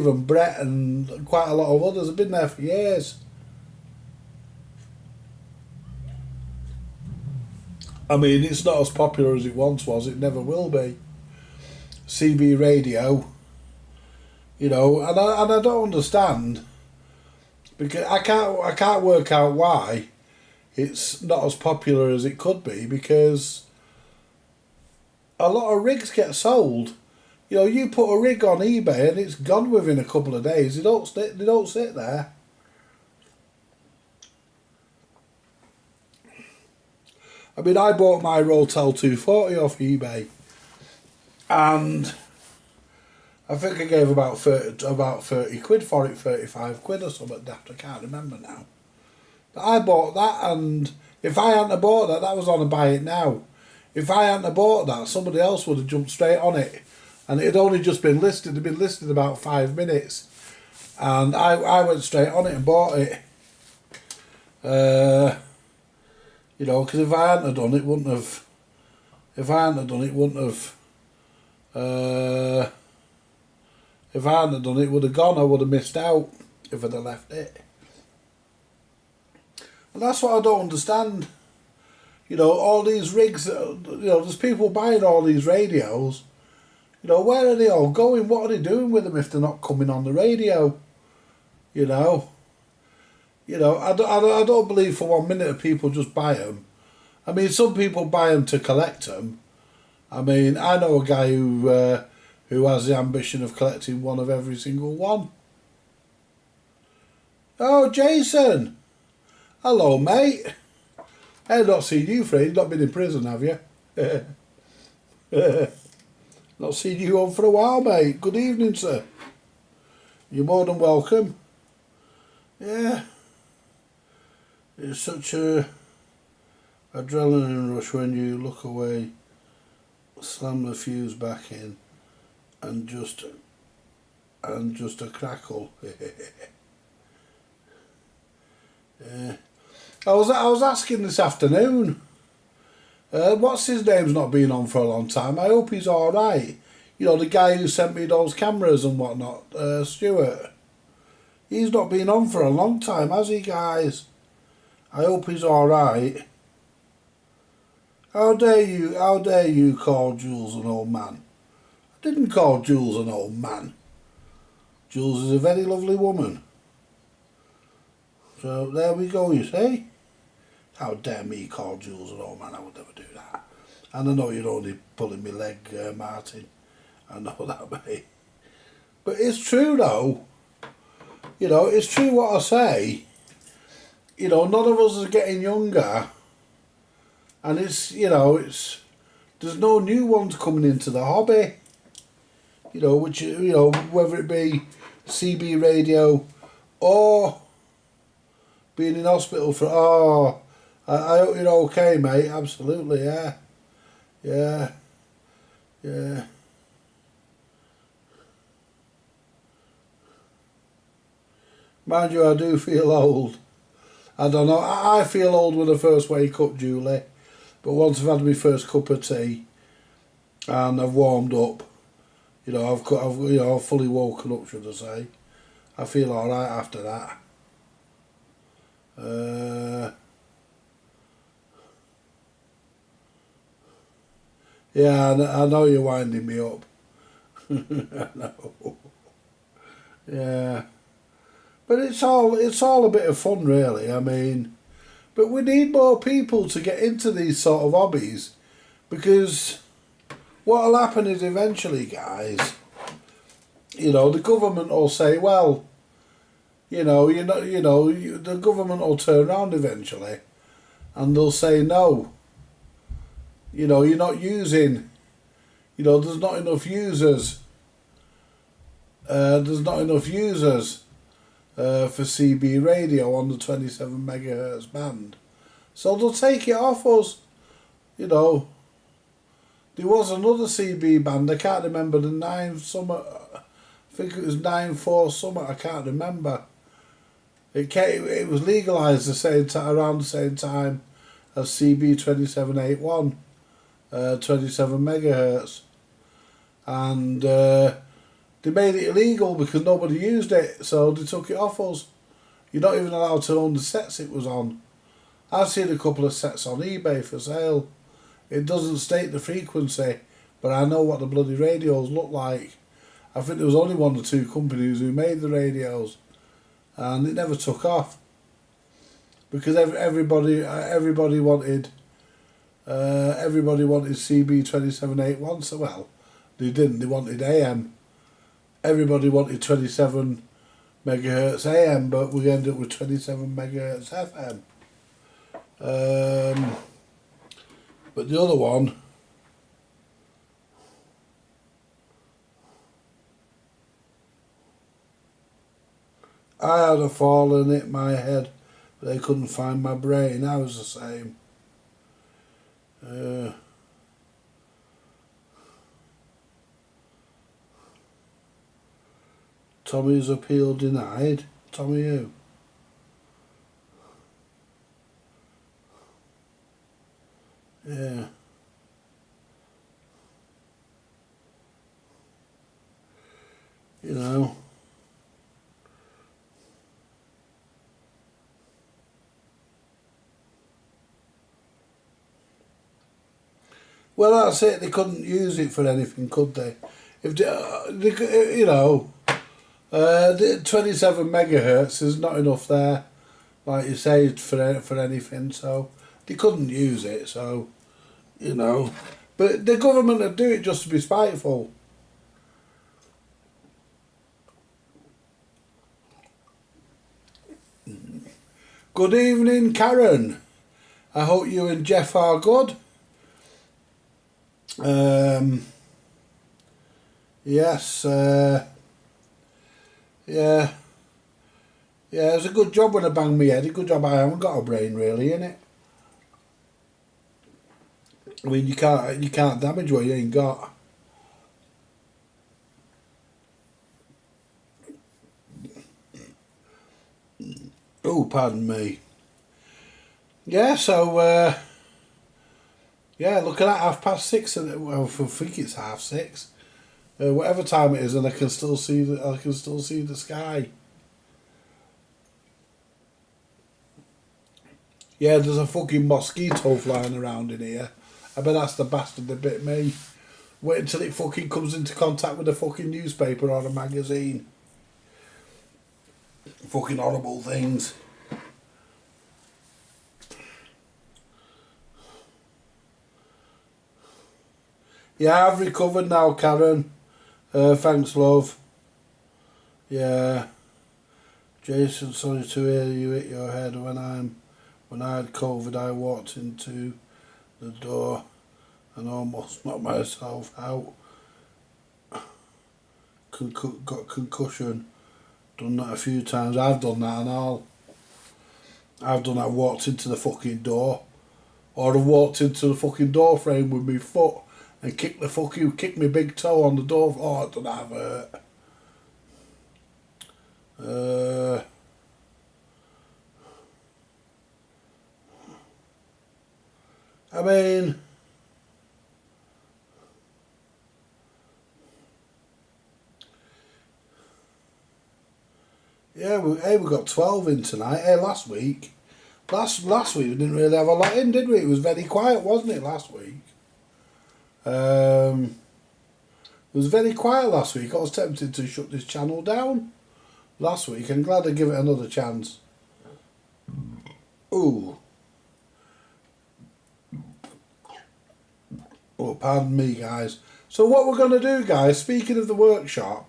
[SPEAKER 1] and Brett and quite a lot of others have been there for years. I mean, it's not as popular as it once was. It never will be. CB radio, you know, and I don't understand, because I can't work out why it's not as popular as it could be, because a lot of rigs get sold. You know, you put a rig on eBay and it's gone within a couple of days. They don't sit there. I mean, I bought my Rotel 240 off eBay, and I think I gave about 30 quid for it, 35 quid or something daft, I can't remember now. But I bought that, and if I hadn't bought that was on a buy it now. if I hadn't have bought that, somebody else would have jumped straight on it. And it had only just been listed. It had been listed about 5 minutes. And I went straight on it and bought it. You know, because if I hadn't have done it, wouldn't have... If I hadn't have done it, wouldn't have... if I hadn't have done it, it would have gone. I would have missed out if I'd have left it. And that's what I don't understand. You know, all these rigs, you know, there's people buying all these radios. You know, where are they all going? What are they doing with them if they're not coming on the radio? You know? I don't believe for 1 minute that people just buy them. I mean, some people buy them to collect them. I mean, I know a guy who has the ambition of collecting one of every single one. Oh, Jason! Hello, mate. I've not seen you, Fred. You've not been in prison, have you? Not seen you on for a while, mate. Good evening, sir. You're more than welcome. Yeah. It's such a adrenaline rush when you look away, slam the fuse back in, and just a crackle. Yeah. I was asking this afternoon. What's his name's not been on for a long time. I hope he's all right. You know, the guy who sent me those cameras and whatnot, Stuart. He's not been on for a long time, has he, guys? I hope he's all right. How dare you call Jules an old man? I didn't call Jules an old man. Jules is a very lovely woman. So there we go, you see. How dare me call Jules an old man? I would never do that. And I know you're only pulling my leg, Martin. I know that, mate. But it's true, though. You know, it's true what I say. You know, none of us are getting younger. And it's, you know, there's no new ones coming into the hobby. You know, which, you know, whether it be CB radio or being in hospital for, I hope you're okay, mate. Absolutely, yeah. Yeah. Yeah. Mind you, I do feel old. I don't know. I feel old when I first wake up, Julie. But once I've had my first cup of tea and I've warmed up, you know, I've fully woken up, should I say. I feel all right after that. Yeah, I know you're winding me up. I know. Yeah. But it's all a bit of fun, really. I mean, but we need more people to get into these sort of hobbies, because what'll happen is eventually, guys, you know, the government will say, well, the government will turn around eventually, and they'll say no. You know, you're not using. You know, there's not enough users. For CB radio on the 27 megahertz band, so they'll take it off us. You know, there was another CB band. I can't remember the 9 something. I think it was 9.4 something. I can't remember. It was legalised around the same time as CB 2781, 27 megahertz, and they made it illegal because nobody used it, so they took it off us. You're not even allowed to own the sets it was on. I've seen a couple of sets on eBay for sale. It doesn't state the frequency, but I know what the bloody radios look like. I think there was only 1 or 2 companies who made the radios, and it never took off because everybody wanted CB 2781. So well, they didn't. They wanted AM. Everybody wanted 27 megahertz AM, but we ended up with 27 megahertz FM. But the other one, I had a fall and hit my head, but they couldn't find my brain. I was the same. Tommy's appeal denied. Tommy who? Yeah. You know. Well, that's it. They couldn't use it for anything, could they? If they you know, the 27 megahertz is not enough there, like you say, for anything. So they couldn't use it. So, you know, but the government would do it just to be spiteful. Good evening, Karen. I hope you and Jeff are good. Yes, yeah, it's a good job when I bang my head. A good job I haven't got a brain, really, innit? I mean, you can't damage what you ain't got. Oh, pardon me. Yeah, so yeah, look at that, 6:30, and well, I think it's 6:30. Whatever time it is, and I can still see the sky. Yeah, there's a fucking mosquito flying around in here. I bet that's the bastard that bit me. Wait until it fucking comes into contact with a fucking newspaper or a magazine. Fucking horrible things. Yeah, I've recovered now, Karen. Thanks, love. Yeah. Jason, sorry to hear you hit your head. When I had COVID, I walked into the door and almost knocked myself out. Got concussion. Done that a few times. I've done that and all. I've done that, walked into the fucking door. Or I've walked into the fucking door frame with my foot and kicked my big toe on the door. Oh, it done have hurt. I mean, yeah, we got 12 in tonight. Hey, last week we didn't really have a lot in, did we? It was very quiet, wasn't it, last week? It was very quiet last week. I was tempted to shut this channel down last week. I'm glad I give it another chance. Ooh. Oh, pardon me, guys. So what we're going to do, guys, speaking of the workshop,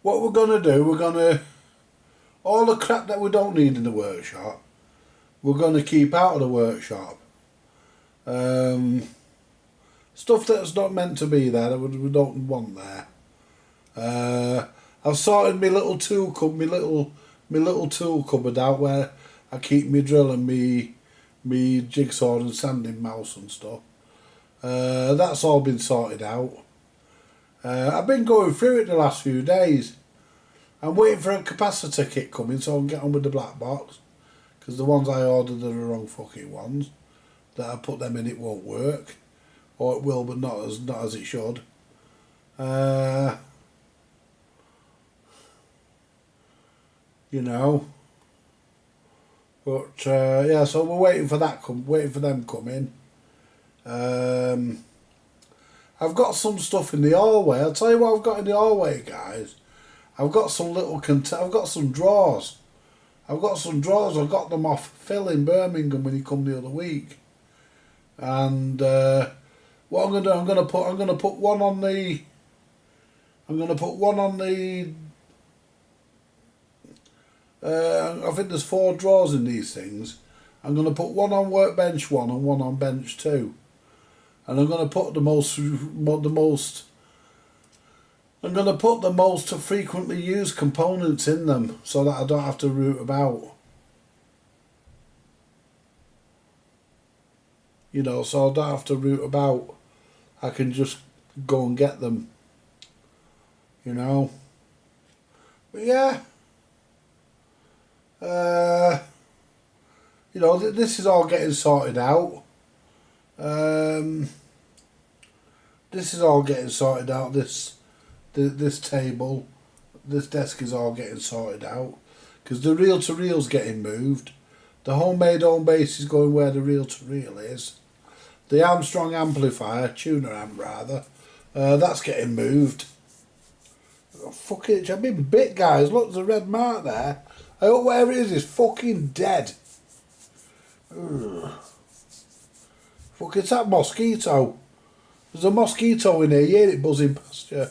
[SPEAKER 1] what we're going to do, all the crap that we don't need in the workshop, we're going to keep out of the workshop. Stuff that's not meant to be there, that we don't want there. I've sorted my little tool cupboard out where I keep my drill and me jigsaw and sanding mouse and stuff. That's all been sorted out. I've been going through it the last few days. I'm waiting for a capacitor kit coming so I can get on with the black box, because the ones I ordered are the wrong fucking ones. That I put them in, it won't work, or it will, but not as it should. You know. But yeah, so we're waiting for them coming. I've got some stuff in the hallway. I'll tell you what I've got in the hallway, guys. I've got some I've got some drawers. I got them off Phil in Birmingham when he come the other week. And what I'm gonna do, I'm gonna put one on the. I think there's 4 drawers in these things. I'm gonna put one on workbench 1 and one on bench 2. And I'm gonna put the most frequently used components in them, so that I don't have to root about. You know, so I don't have to root about. I can just go and get them. you know. But yeah, you know, this is all getting sorted out. This is all getting sorted out. This table, this desk is all getting sorted out because the reel-to-reel's getting moved. The homemade home base is going where the reel-to-reel is. The Armstrong amplifier, tuner amp rather, that's getting moved. Oh, fuck it, I've been bit, guys. Look, there's a red mark there. I hope whatever it is fucking dead. Ugh. Fuck, it's that mosquito. There's a mosquito in here. You hear it buzzing past you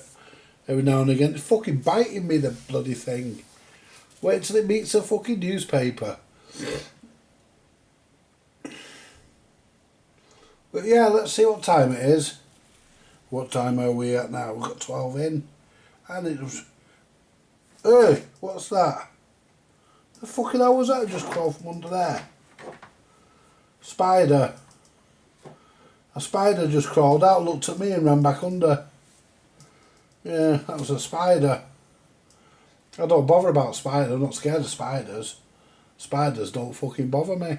[SPEAKER 1] every now and again. It's fucking biting me, the bloody thing. Wait till it meets a fucking newspaper. But yeah, let's see what time it is. What time are we at now? We've got 12 in. And it was... Hey, what's that? The fucking hell was that just crawled from under there? Spider. A spider just crawled out, looked at me and ran back under. Yeah, that was a spider. I don't bother about spiders. I'm not scared of spiders. Spiders don't fucking bother me.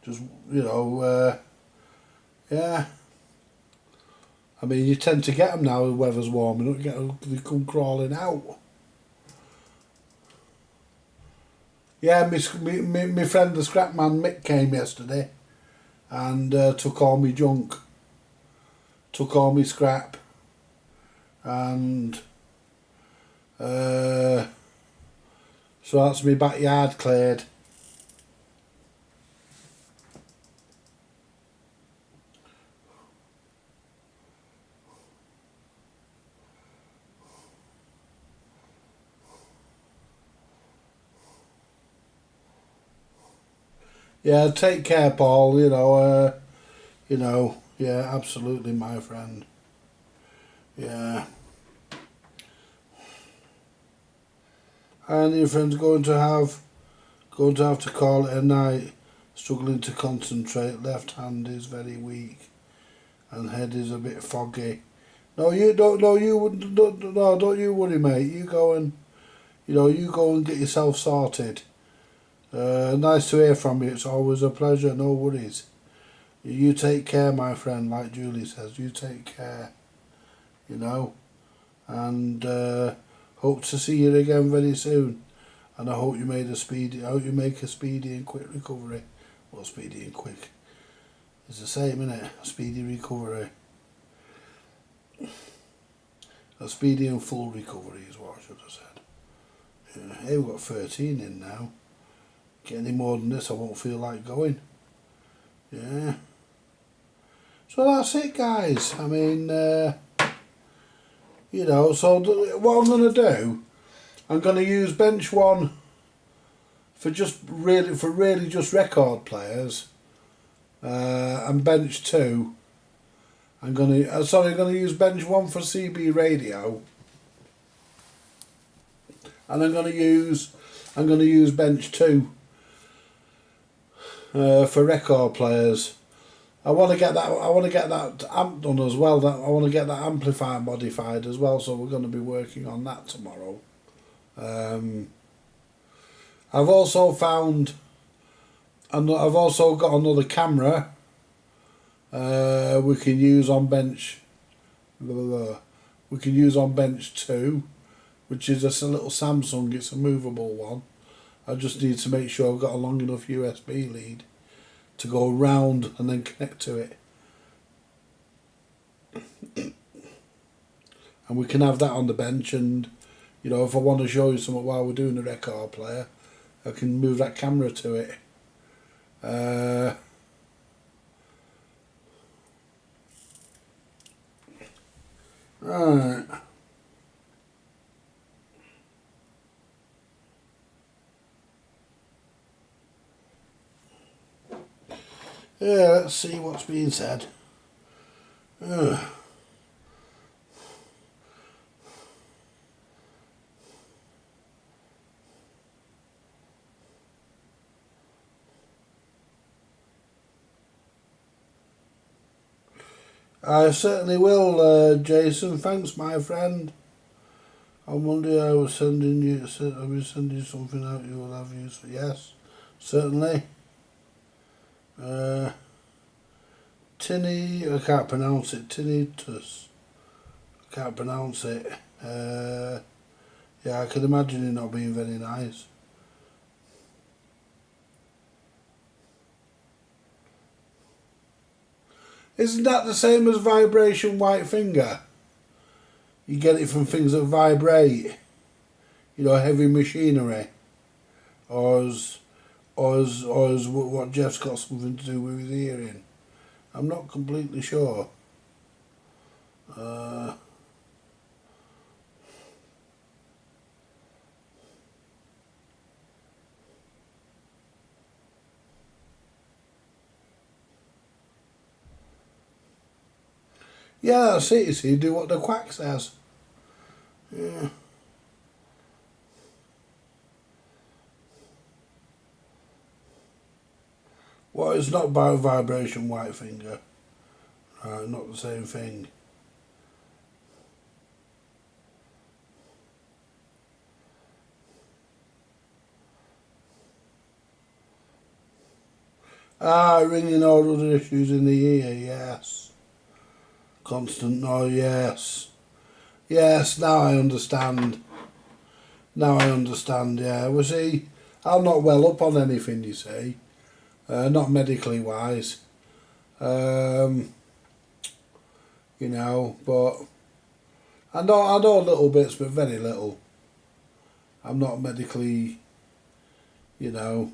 [SPEAKER 1] Just, you know, yeah. I mean, you tend to get them now the weather's warm. You don't get they come crawling out. Yeah, my friend the scrap man Mick came yesterday and took all my junk. Took all my scrap. And so that's my backyard cleared. Yeah, take care, Paul. You know, yeah, absolutely, my friend. Yeah. And your friend's going to have to call it a night. Struggling to concentrate. Left hand is very weak, and head is a bit foggy. No, you don't. No, you wouldn't. No, don't you worry, mate. You go and get yourself sorted. Nice to hear from you. It's always a pleasure. No worries. You take care, my friend. Like Julie says, you take care. You know, and hope to see you again very soon. And I hope you make a speedy and quick recovery. Well, speedy and quick. It's the same, isn't it? A speedy recovery. A speedy and full recovery is what I should have said. Yeah. Hey, we've got 13 in now. Get any more than this, I won't feel like going. Yeah. So that's it, guys. I mean, you know, so what I'm going to do, I'm going to use bench 1 for really just record players, and bench 2. I'm going to use bench 1 for CB radio, and I'm going to use bench 2 for record players. I want to get that amp done as well. I want to get that amplifier modified as well. So we're going to be working on that tomorrow. I've also got another camera. We can use on bench. We can use on bench 2, which is just a little Samsung. It's a movable one. I just need to make sure I've got a long enough USB lead to go round and then connect to it. And we can have that on the bench, and you know, if I want to show you something while we're doing the record player, I can move that camera to it. Right. Yeah, let's see what's being said. I certainly will, Jason. Thanks, my friend. On Monday I was sending you. I was sending something out. You will have use for. Yes, certainly. Tinny, I can't pronounce it. Tinnitus. I can't pronounce it. Yeah, I can imagine it not being very nice. Isn't that the same as vibration white finger? You get it from things that vibrate, you know, heavy machinery, or as what Jeff's got something to do with his hearing. I'm not completely sure. Yeah, that's it, you see, do what the quack says. Yeah. Well, it's not about vibration white finger. Not the same thing. Ringing or other issues in the ear, yes. Constant noise, yes. Yes, now I understand. Yeah. Well, see, I'm not well up on anything, you see. Not medically wise. You know, but I know little bits, but very little. I'm not medically, you know.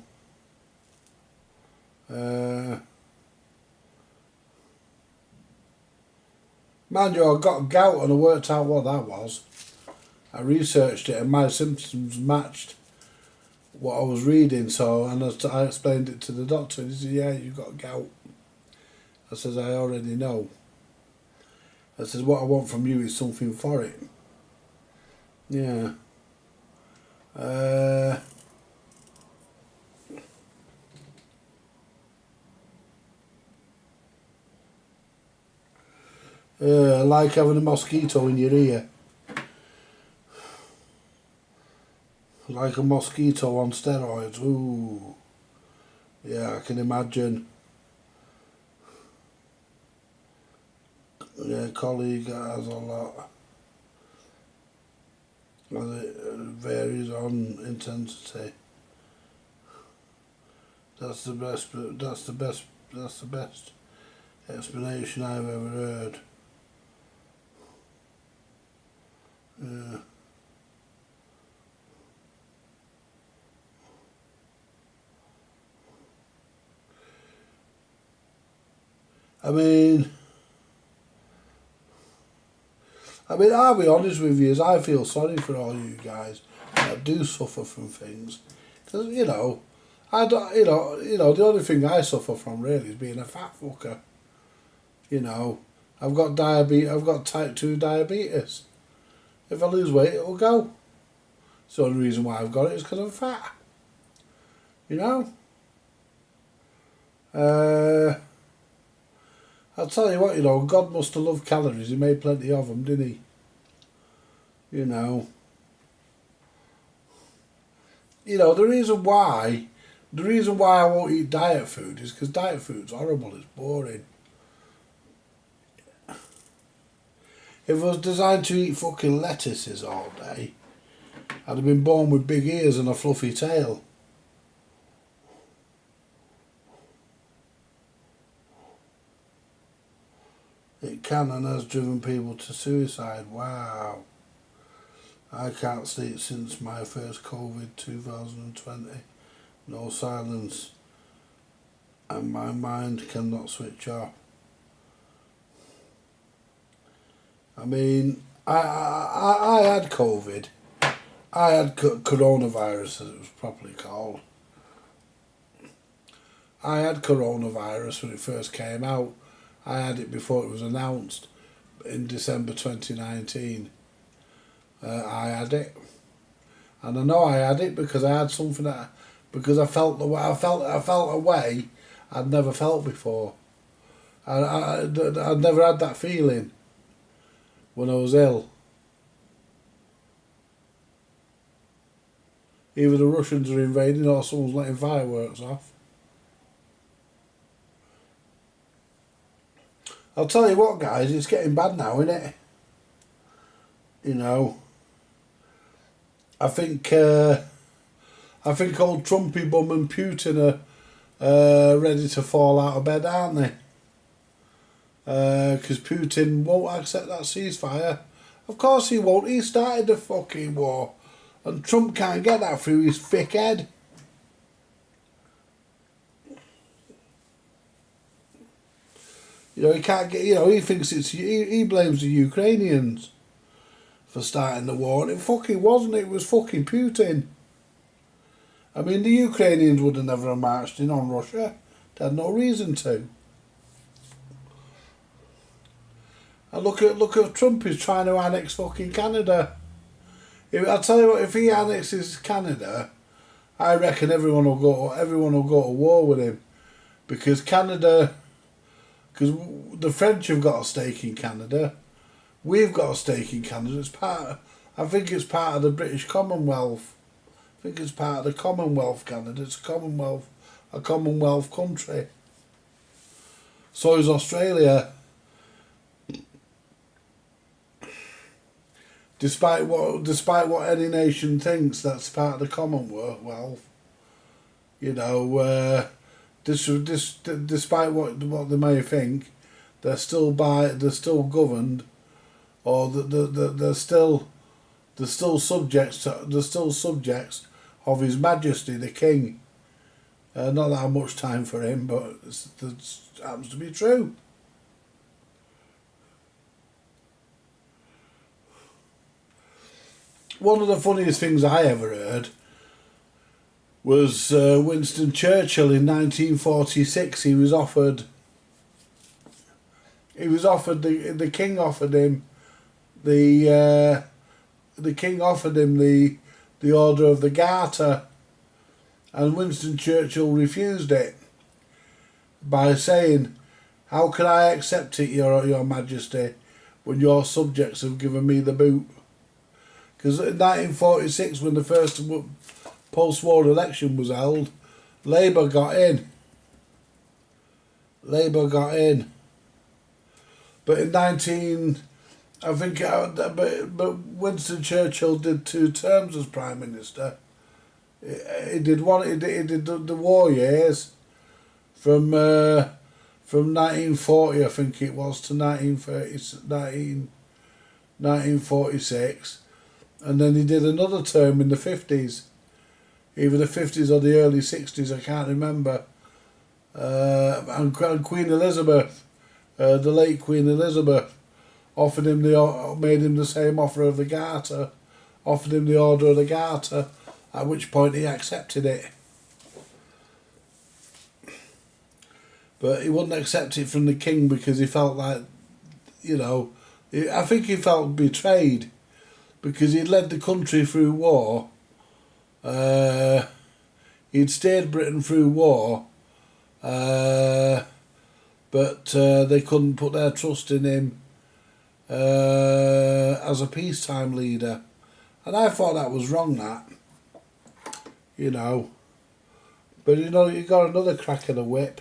[SPEAKER 1] Mind you, I got gout and I worked out what that was. I researched it and my symptoms matched what I was reading, so, and I explained it to the doctor and he said, yeah, you've got gout. I says, I already know. I says, what I want from you is something for it. Yeah. Like having a mosquito in your ear. Like a mosquito on steroids. Ooh. Yeah, I can imagine. Yeah, colleague has a lot. And it varies on intensity. That's the best explanation I've ever heard. Yeah. I mean, I'll be honest with you, I feel sorry for all you guys that do suffer from things. Because, you know, the only thing I suffer from really is being a fat fucker. You know, I've got type 2 diabetes. If I lose weight, it'll go. It's the only reason why I've got it is because I'm fat. You know? I'll tell you what, you know, God must have loved calories. He made plenty of them, didn't he? You know. You know, the reason why I won't eat diet food is because diet food's horrible, it's boring. If I was designed to eat fucking lettuces all day, I'd have been born with big ears and a fluffy tail. It can and has driven people to suicide. Wow. I can't sleep since my first COVID 2020. No silence. And my mind cannot switch off. I mean, I had COVID. I had coronavirus, as it was properly called. I had coronavirus when it first came out. I had it before it was announced in December 2019. I had it, and I know I had it because I had something because I felt the way I felt a way I'd never felt before. I'd never had that feeling when I was ill. either the Russians are invading or someone's letting fireworks off. I'll tell you what, guys, it's getting bad now, isn't it? You know, I think old Trumpy bum and Putin are ready to fall out of bed, aren't they? Because Putin won't accept that ceasefire. Of course he won't. He started the fucking war, and Trump can't get that through his thick head. You know, he can't get. You know, he thinks it's. He blames the Ukrainians for starting the war, and it fucking wasn't. It was fucking Putin. I mean, the Ukrainians would have never marched in on Russia. They had no reason to. And look at Trump. He's trying to annex fucking Canada. I'll tell you what. If he annexes Canada, I reckon everyone will go to war with him, because Canada. Because the French have got a stake in Canada, we've got a stake in Canada. I think it's part of the British Commonwealth. I think it's part of the Commonwealth. Canada. It's a Commonwealth country. So is Australia. Despite what any nation thinks, that's part of the Commonwealth. You know. Despite what they may think, they're still governed, or they're still subjects of His Majesty the King. Not that much time for him, but it happens to be true. One of the funniest things I ever heard was Winston Churchill in 1946. He was offered the king offered him the Order of the Garter, and Winston Churchill refused it by saying, "How can I accept it, Your Majesty, when your subjects have given me the boot?" Because in 1946, when the first post-war election was held, Labour got in. But in but Winston Churchill did 2 terms as Prime Minister. He did the war years from 1940, I think it was, to 1946, and then he did another term in the 50s. Either the 50s or the early 60s, I can't remember. And Queen Elizabeth, the late Queen Elizabeth, made him the same offer of the Garter, offered him the Order of the Garter, at which point he accepted it. But he wouldn't accept it from the king because he felt like, I think he felt betrayed, because he'd led the country through war. He'd steered Britain through war, but they couldn't put their trust in him as a peacetime leader, and I thought that was wrong. But you got another crack of the whip.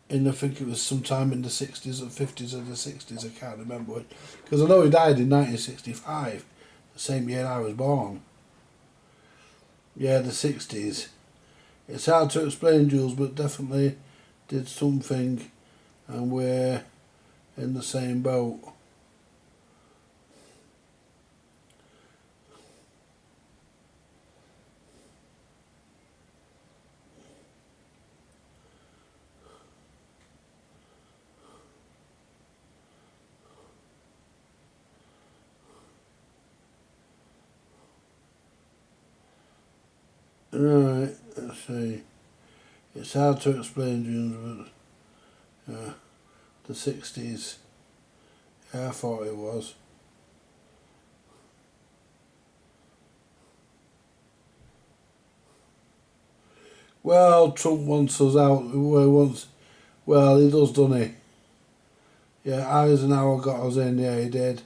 [SPEAKER 1] I think it was sometime in the 60s or 50s or the 60s. I can't remember it, because I know he died in 1965, the same year I was born. Yeah, the 60s. It's hard to explain, Jules, but definitely did something, and we're in the same boat. Right, let's see. It's hard to explain, James, but the 60s, yeah, I thought it was. Well, Trump wants us out. Well, he does, doesn't he? Yeah, Eisenhower got us in, yeah, he did.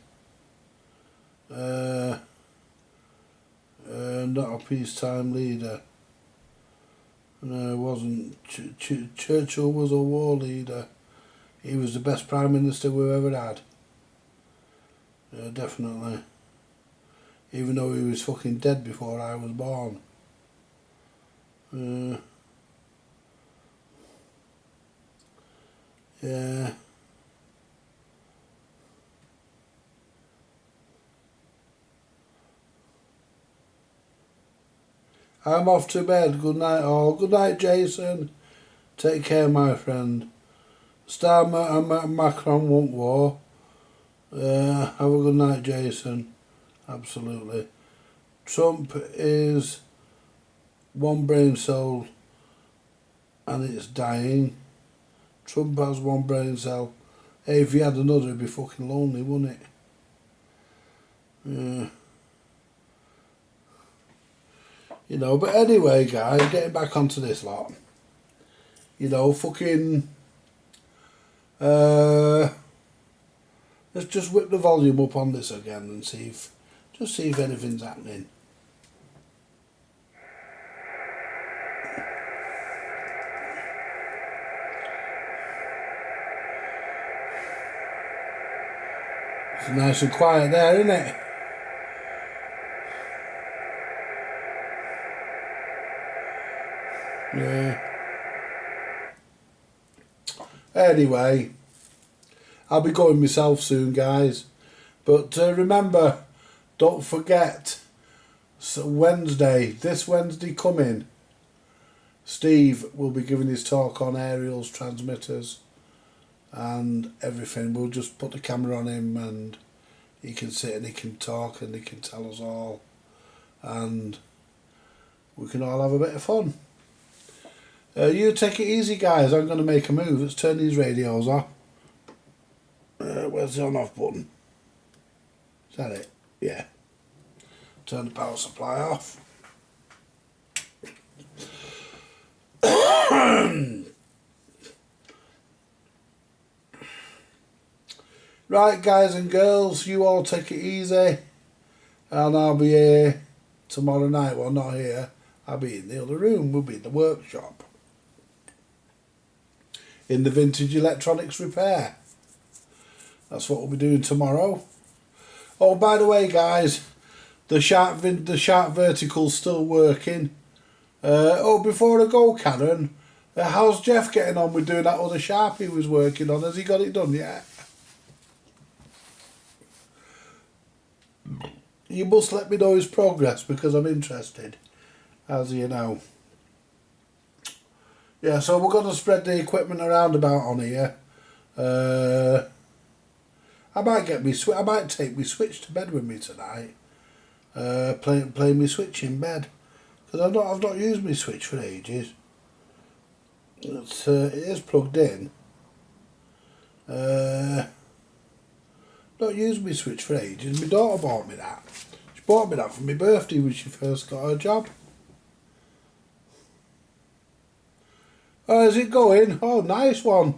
[SPEAKER 1] not a peacetime leader. No, wasn't. Churchill was a war leader. He was the best Prime Minister we've ever had. Definitely. Even though he was fucking dead before I was born. Yeah. I'm off to bed. Good night all. Good night, Jason. Take care, my friend. Macron won't war. Have a good night, Jason. Absolutely. Trump is one brain cell and it's dying. Trump has one brain cell. Hey, if he had another, it'd be fucking lonely, wouldn't it? Yeah. You know, but anyway, guys, getting back onto this lot. You know, fucking... let's just whip the volume up on this again and see if anything's happening. It's nice and quiet there, isn't it? Yeah. Anyway, I'll be going myself soon, guys. But remember, don't forget, this Wednesday coming, Steve will be giving his talk on aerials, transmitters and everything. We'll just put the camera on him and he can sit and he can talk and he can tell us all. And we can all have a bit of fun. You take it easy, guys. I'm going to make a move. Let's turn these radios off. Where's the on off button? Is that it? Yeah. Turn the power supply off. Right, guys and girls, you all take it easy. And I'll be here tomorrow night. Well, not here. I'll be in the other room. We'll be in the workshop. In the vintage electronics repair. That's what we'll be doing tomorrow. Oh, by the way, guys, the Shark Vertical's still working. Before I go, Karen, how's Jeff getting on with doing that other Sharp he was working on? Has he got it done yet? You must let me know his progress because I'm interested, as you know. Yeah, so we're going to spread the equipment around about on here. I might take my Switch to bed with me tonight. Play my Switch in bed, because I've not used my Switch for ages. It is plugged in. Not used my Switch for ages. My daughter bought me that. She bought me that for my birthday when she first got her job. Oh, is it going? Oh, nice one.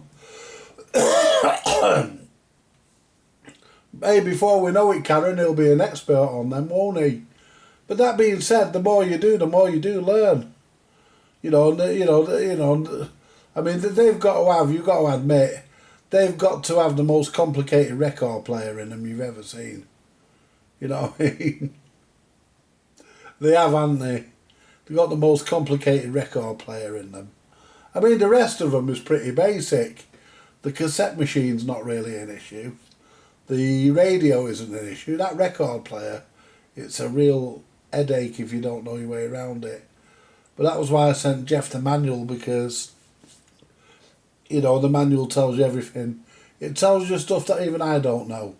[SPEAKER 1] Hey, before we know it, Karen, he'll be an expert on them, won't he? But that being said, the more you do learn. I mean, they've got to have, you've got to admit, they've got to have the most complicated record player in them you've ever seen. You know what I mean? They have, haven't they? They've got the most complicated record player in them. I mean, the rest of them is pretty basic. The cassette machine's not really an issue. The radio isn't an issue. That record player, it's a real headache if you don't know your way around it. But that was why I sent Jeff the manual, because, you know, the manual tells you everything. It tells you stuff that even I don't know.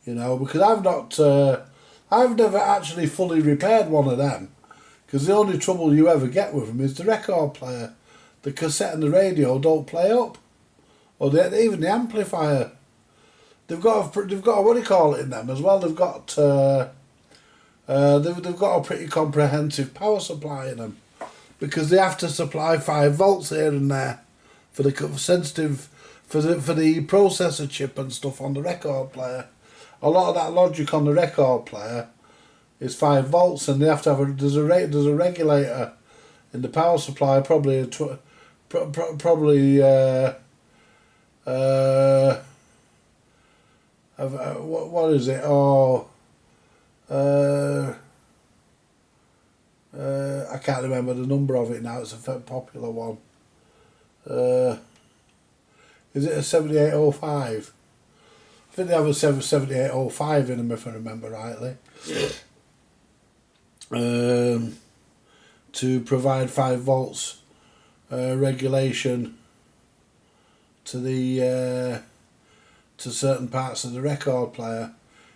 [SPEAKER 1] You know, because I've never actually fully repaired one of them. Because the only trouble you ever get with them is the record player. The cassette and the radio don't play up. Or even the amplifier. They've got a what do you call it in them as well? They've got they've got a pretty comprehensive power supply in them, because they have to supply 5 volts here and there for the sensitive for the processor chip and stuff on the record player. A lot of that logic on the record player is 5 volts, and they have to have there's a regulator in the power supply, probably what is it? Oh, I can't remember the number of it now. It's a very popular one. Is it a 7805? I think they have a 7805 in them, if I remember rightly. To provide 5 volts regulation to the to certain parts of the record player.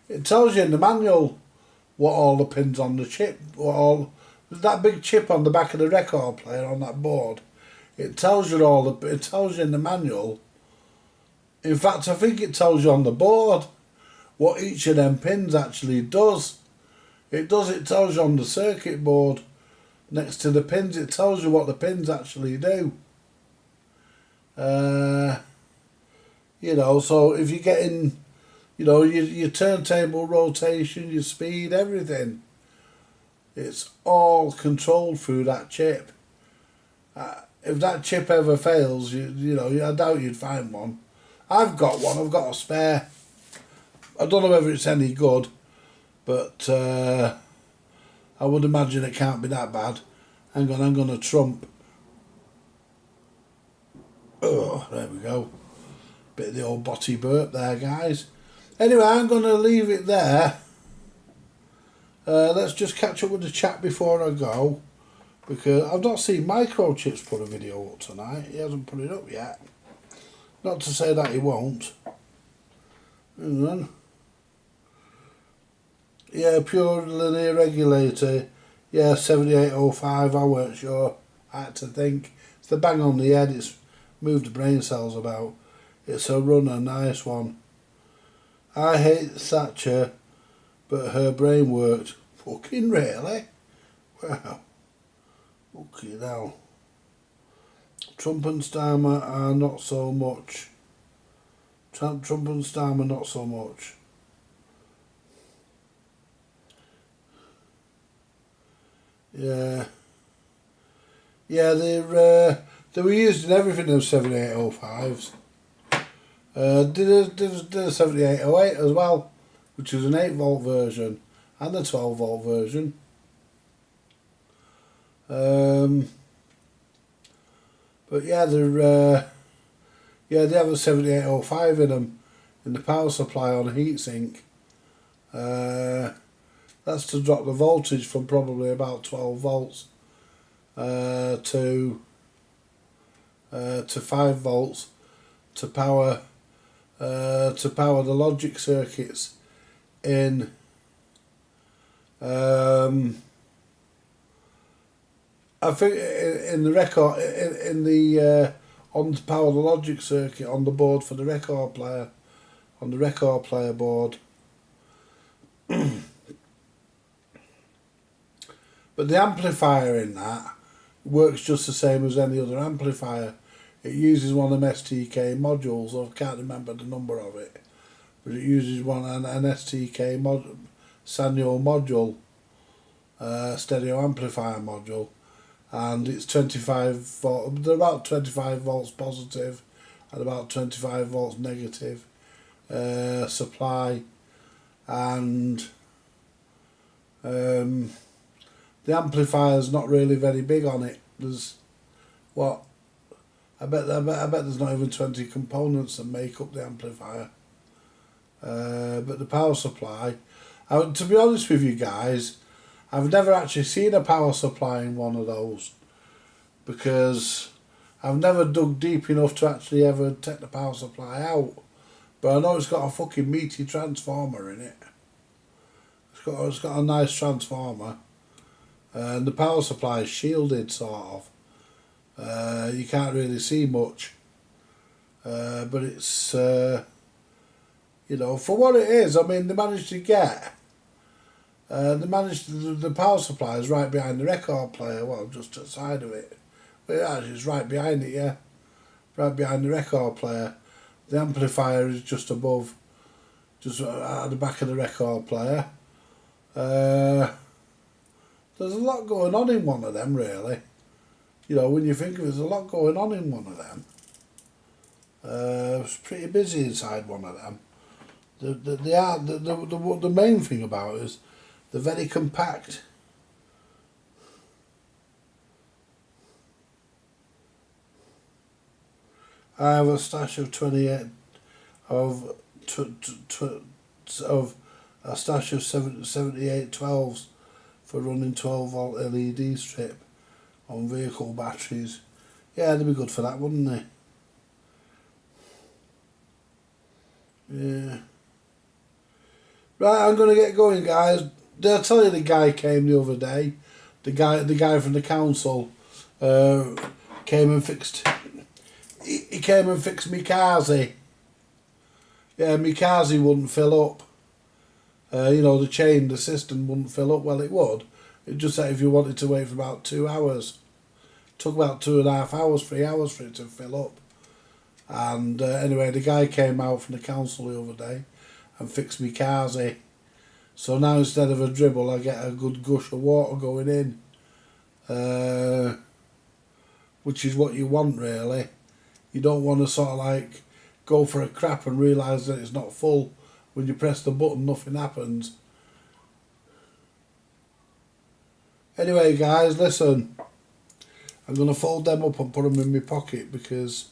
[SPEAKER 1] It tells you in the manual what all the pins on the chip, there's that big chip on the back of the record player on that board. It tells you it tells you in the manual. In fact, I think it tells you on the board what each of them pins actually does. It tells you on the circuit board next to the pins. It tells you what the pins actually do. You know, so if you're getting, you know, your turntable rotation, your speed, everything, it's all controlled through that chip. If that chip ever fails, you know, I doubt you'd find one. I've got one. I've got a spare. I don't know whether it's any good, but I would imagine it can't be that bad. Hang on, I'm going to trump. Oh, there we go. Bit of the old botty burp there, guys. Anyway, I'm going to leave it there. Let's just catch up with the chat before I go, because I've not seen Microchips put a video up tonight. He hasn't put it up yet. Not to say that he won't. Hang on. Yeah, pure linear regulator. Yeah, 7805. I weren't sure. I had to think. It's the bang on the head. It's moved the brain cells about. It's a runner, nice one. I hate Thatcher, but her brain worked. Fucking really? Wow. Okay, now. Trump and Starmer are not so much. Trump and Starmer not so much. Yeah. Yeah, they were used in everything, those 7805s. Did a 7808 as well, which is an 8 volt version and a 12 volt version. But yeah, they have a 7805 in them, in the power supply on a heatsink. That's to drop the voltage from probably about 12 volts to 5 volts to power the logic circuits in I think in the record on to power the logic circuit on the board for the record player, on the record player board. But the amplifier in that works just the same as any other amplifier. It uses one of them STK modules. I can't remember the number of it, but it uses an STK Sanyo module, stereo amplifier module, and it's 25 volt. They're about 25 volts positive and about 25 volts negative supply, and the amplifier's not really very big on it. There's I bet there's not even 20 components that make up the amplifier. But the power supply, to be honest with you guys, I've never actually seen a power supply in one of those, because I've never dug deep enough to actually ever take the power supply out. But I know it's got a fucking meaty transformer in it. It's got a nice transformer, and the power supply is shielded, sort of. You can't really see much, but it's you know, for what it is. I mean, they managed to get the power supply is right behind the record player. Well, just outside of it. Well, actually, it's right behind it. Yeah, right behind the record player. The amplifier is just above, just at the back of the record player. There's a lot going on in one of them, really. You know, when you think of it, there's a lot going on in one of them. It's pretty busy inside one of them. The main thing about it is they're very compact. I have a stash of 28 of a stash of 78 12s for running 12 volt LED strip on vehicle batteries. Yeah, they'd be good for that, wouldn't they? Yeah. Right, I'm gonna get going, guys. Did I tell you the guy came the other day? The guy from the council came and fixed. He came and fixed me Kazi. Yeah, my Kazi wouldn't fill up. You know, the chain, the system wouldn't fill up. Well, it would. It just said if you wanted to wait for about 2 hours. It took about 2.5 hours, 3 hours for it to fill up. And anyway, the guy came out from the council the other day and fixed me Kazi. So now instead of a dribble, I get a good gush of water going in. Which is what you want, really. You don't want to sort of like go for a crap and realise that it's not full. When you press the button, nothing happens. Anyway, guys, listen. I'm going to fold them up and put them in my pocket because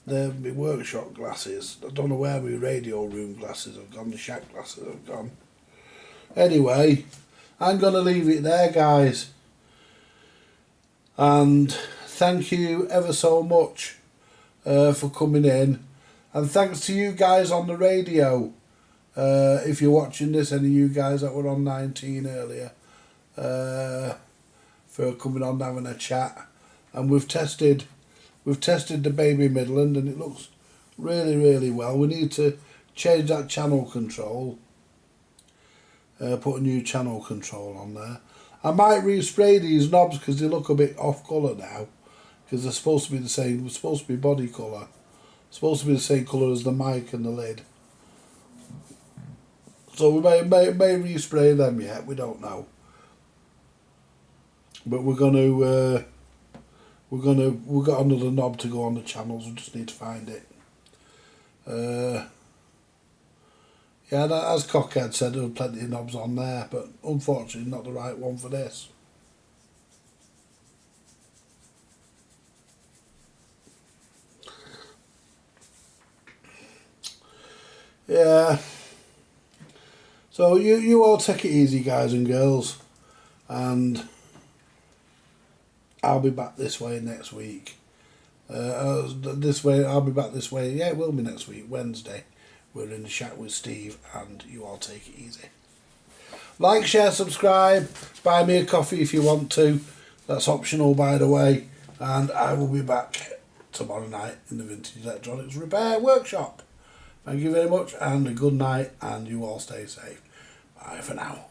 [SPEAKER 1] they're my workshop glasses. I don't know where my radio room glasses have gone, the shack glasses have gone. Anyway, I'm going to leave it there, guys. And thank you ever so much for coming in. And thanks to you guys on the radio. If you're watching this, any of you guys that were on 19 earlier, for coming on and having a chat. And we've tested the Baby Midland and it looks really, really well. We need to change that channel control. Put a new channel control on there. I might respray these knobs because they look a bit off colour now. Because they're supposed to be the same, they're supposed to be body colour. Supposed to be the same colour as the mic and the lid. So we may respray them yet, we don't know. But we've got another knob to go on the channels, we just need to find it. Yeah, as Cockhead said, there were plenty of knobs on there, but unfortunately not the right one for this. Yeah. So you all take it easy, guys and girls, and I'll be back this way next week. This way, I'll be back this way. Yeah, it will be next week, Wednesday. We're in the chat with Steve, and you all take it easy. Like, share, subscribe, buy me a coffee if you want to. That's optional, by the way. And I will be back tomorrow night in the Vintage Electronics Repair Workshop. Thank you very much, and a good night, and you all stay safe. Bye for now.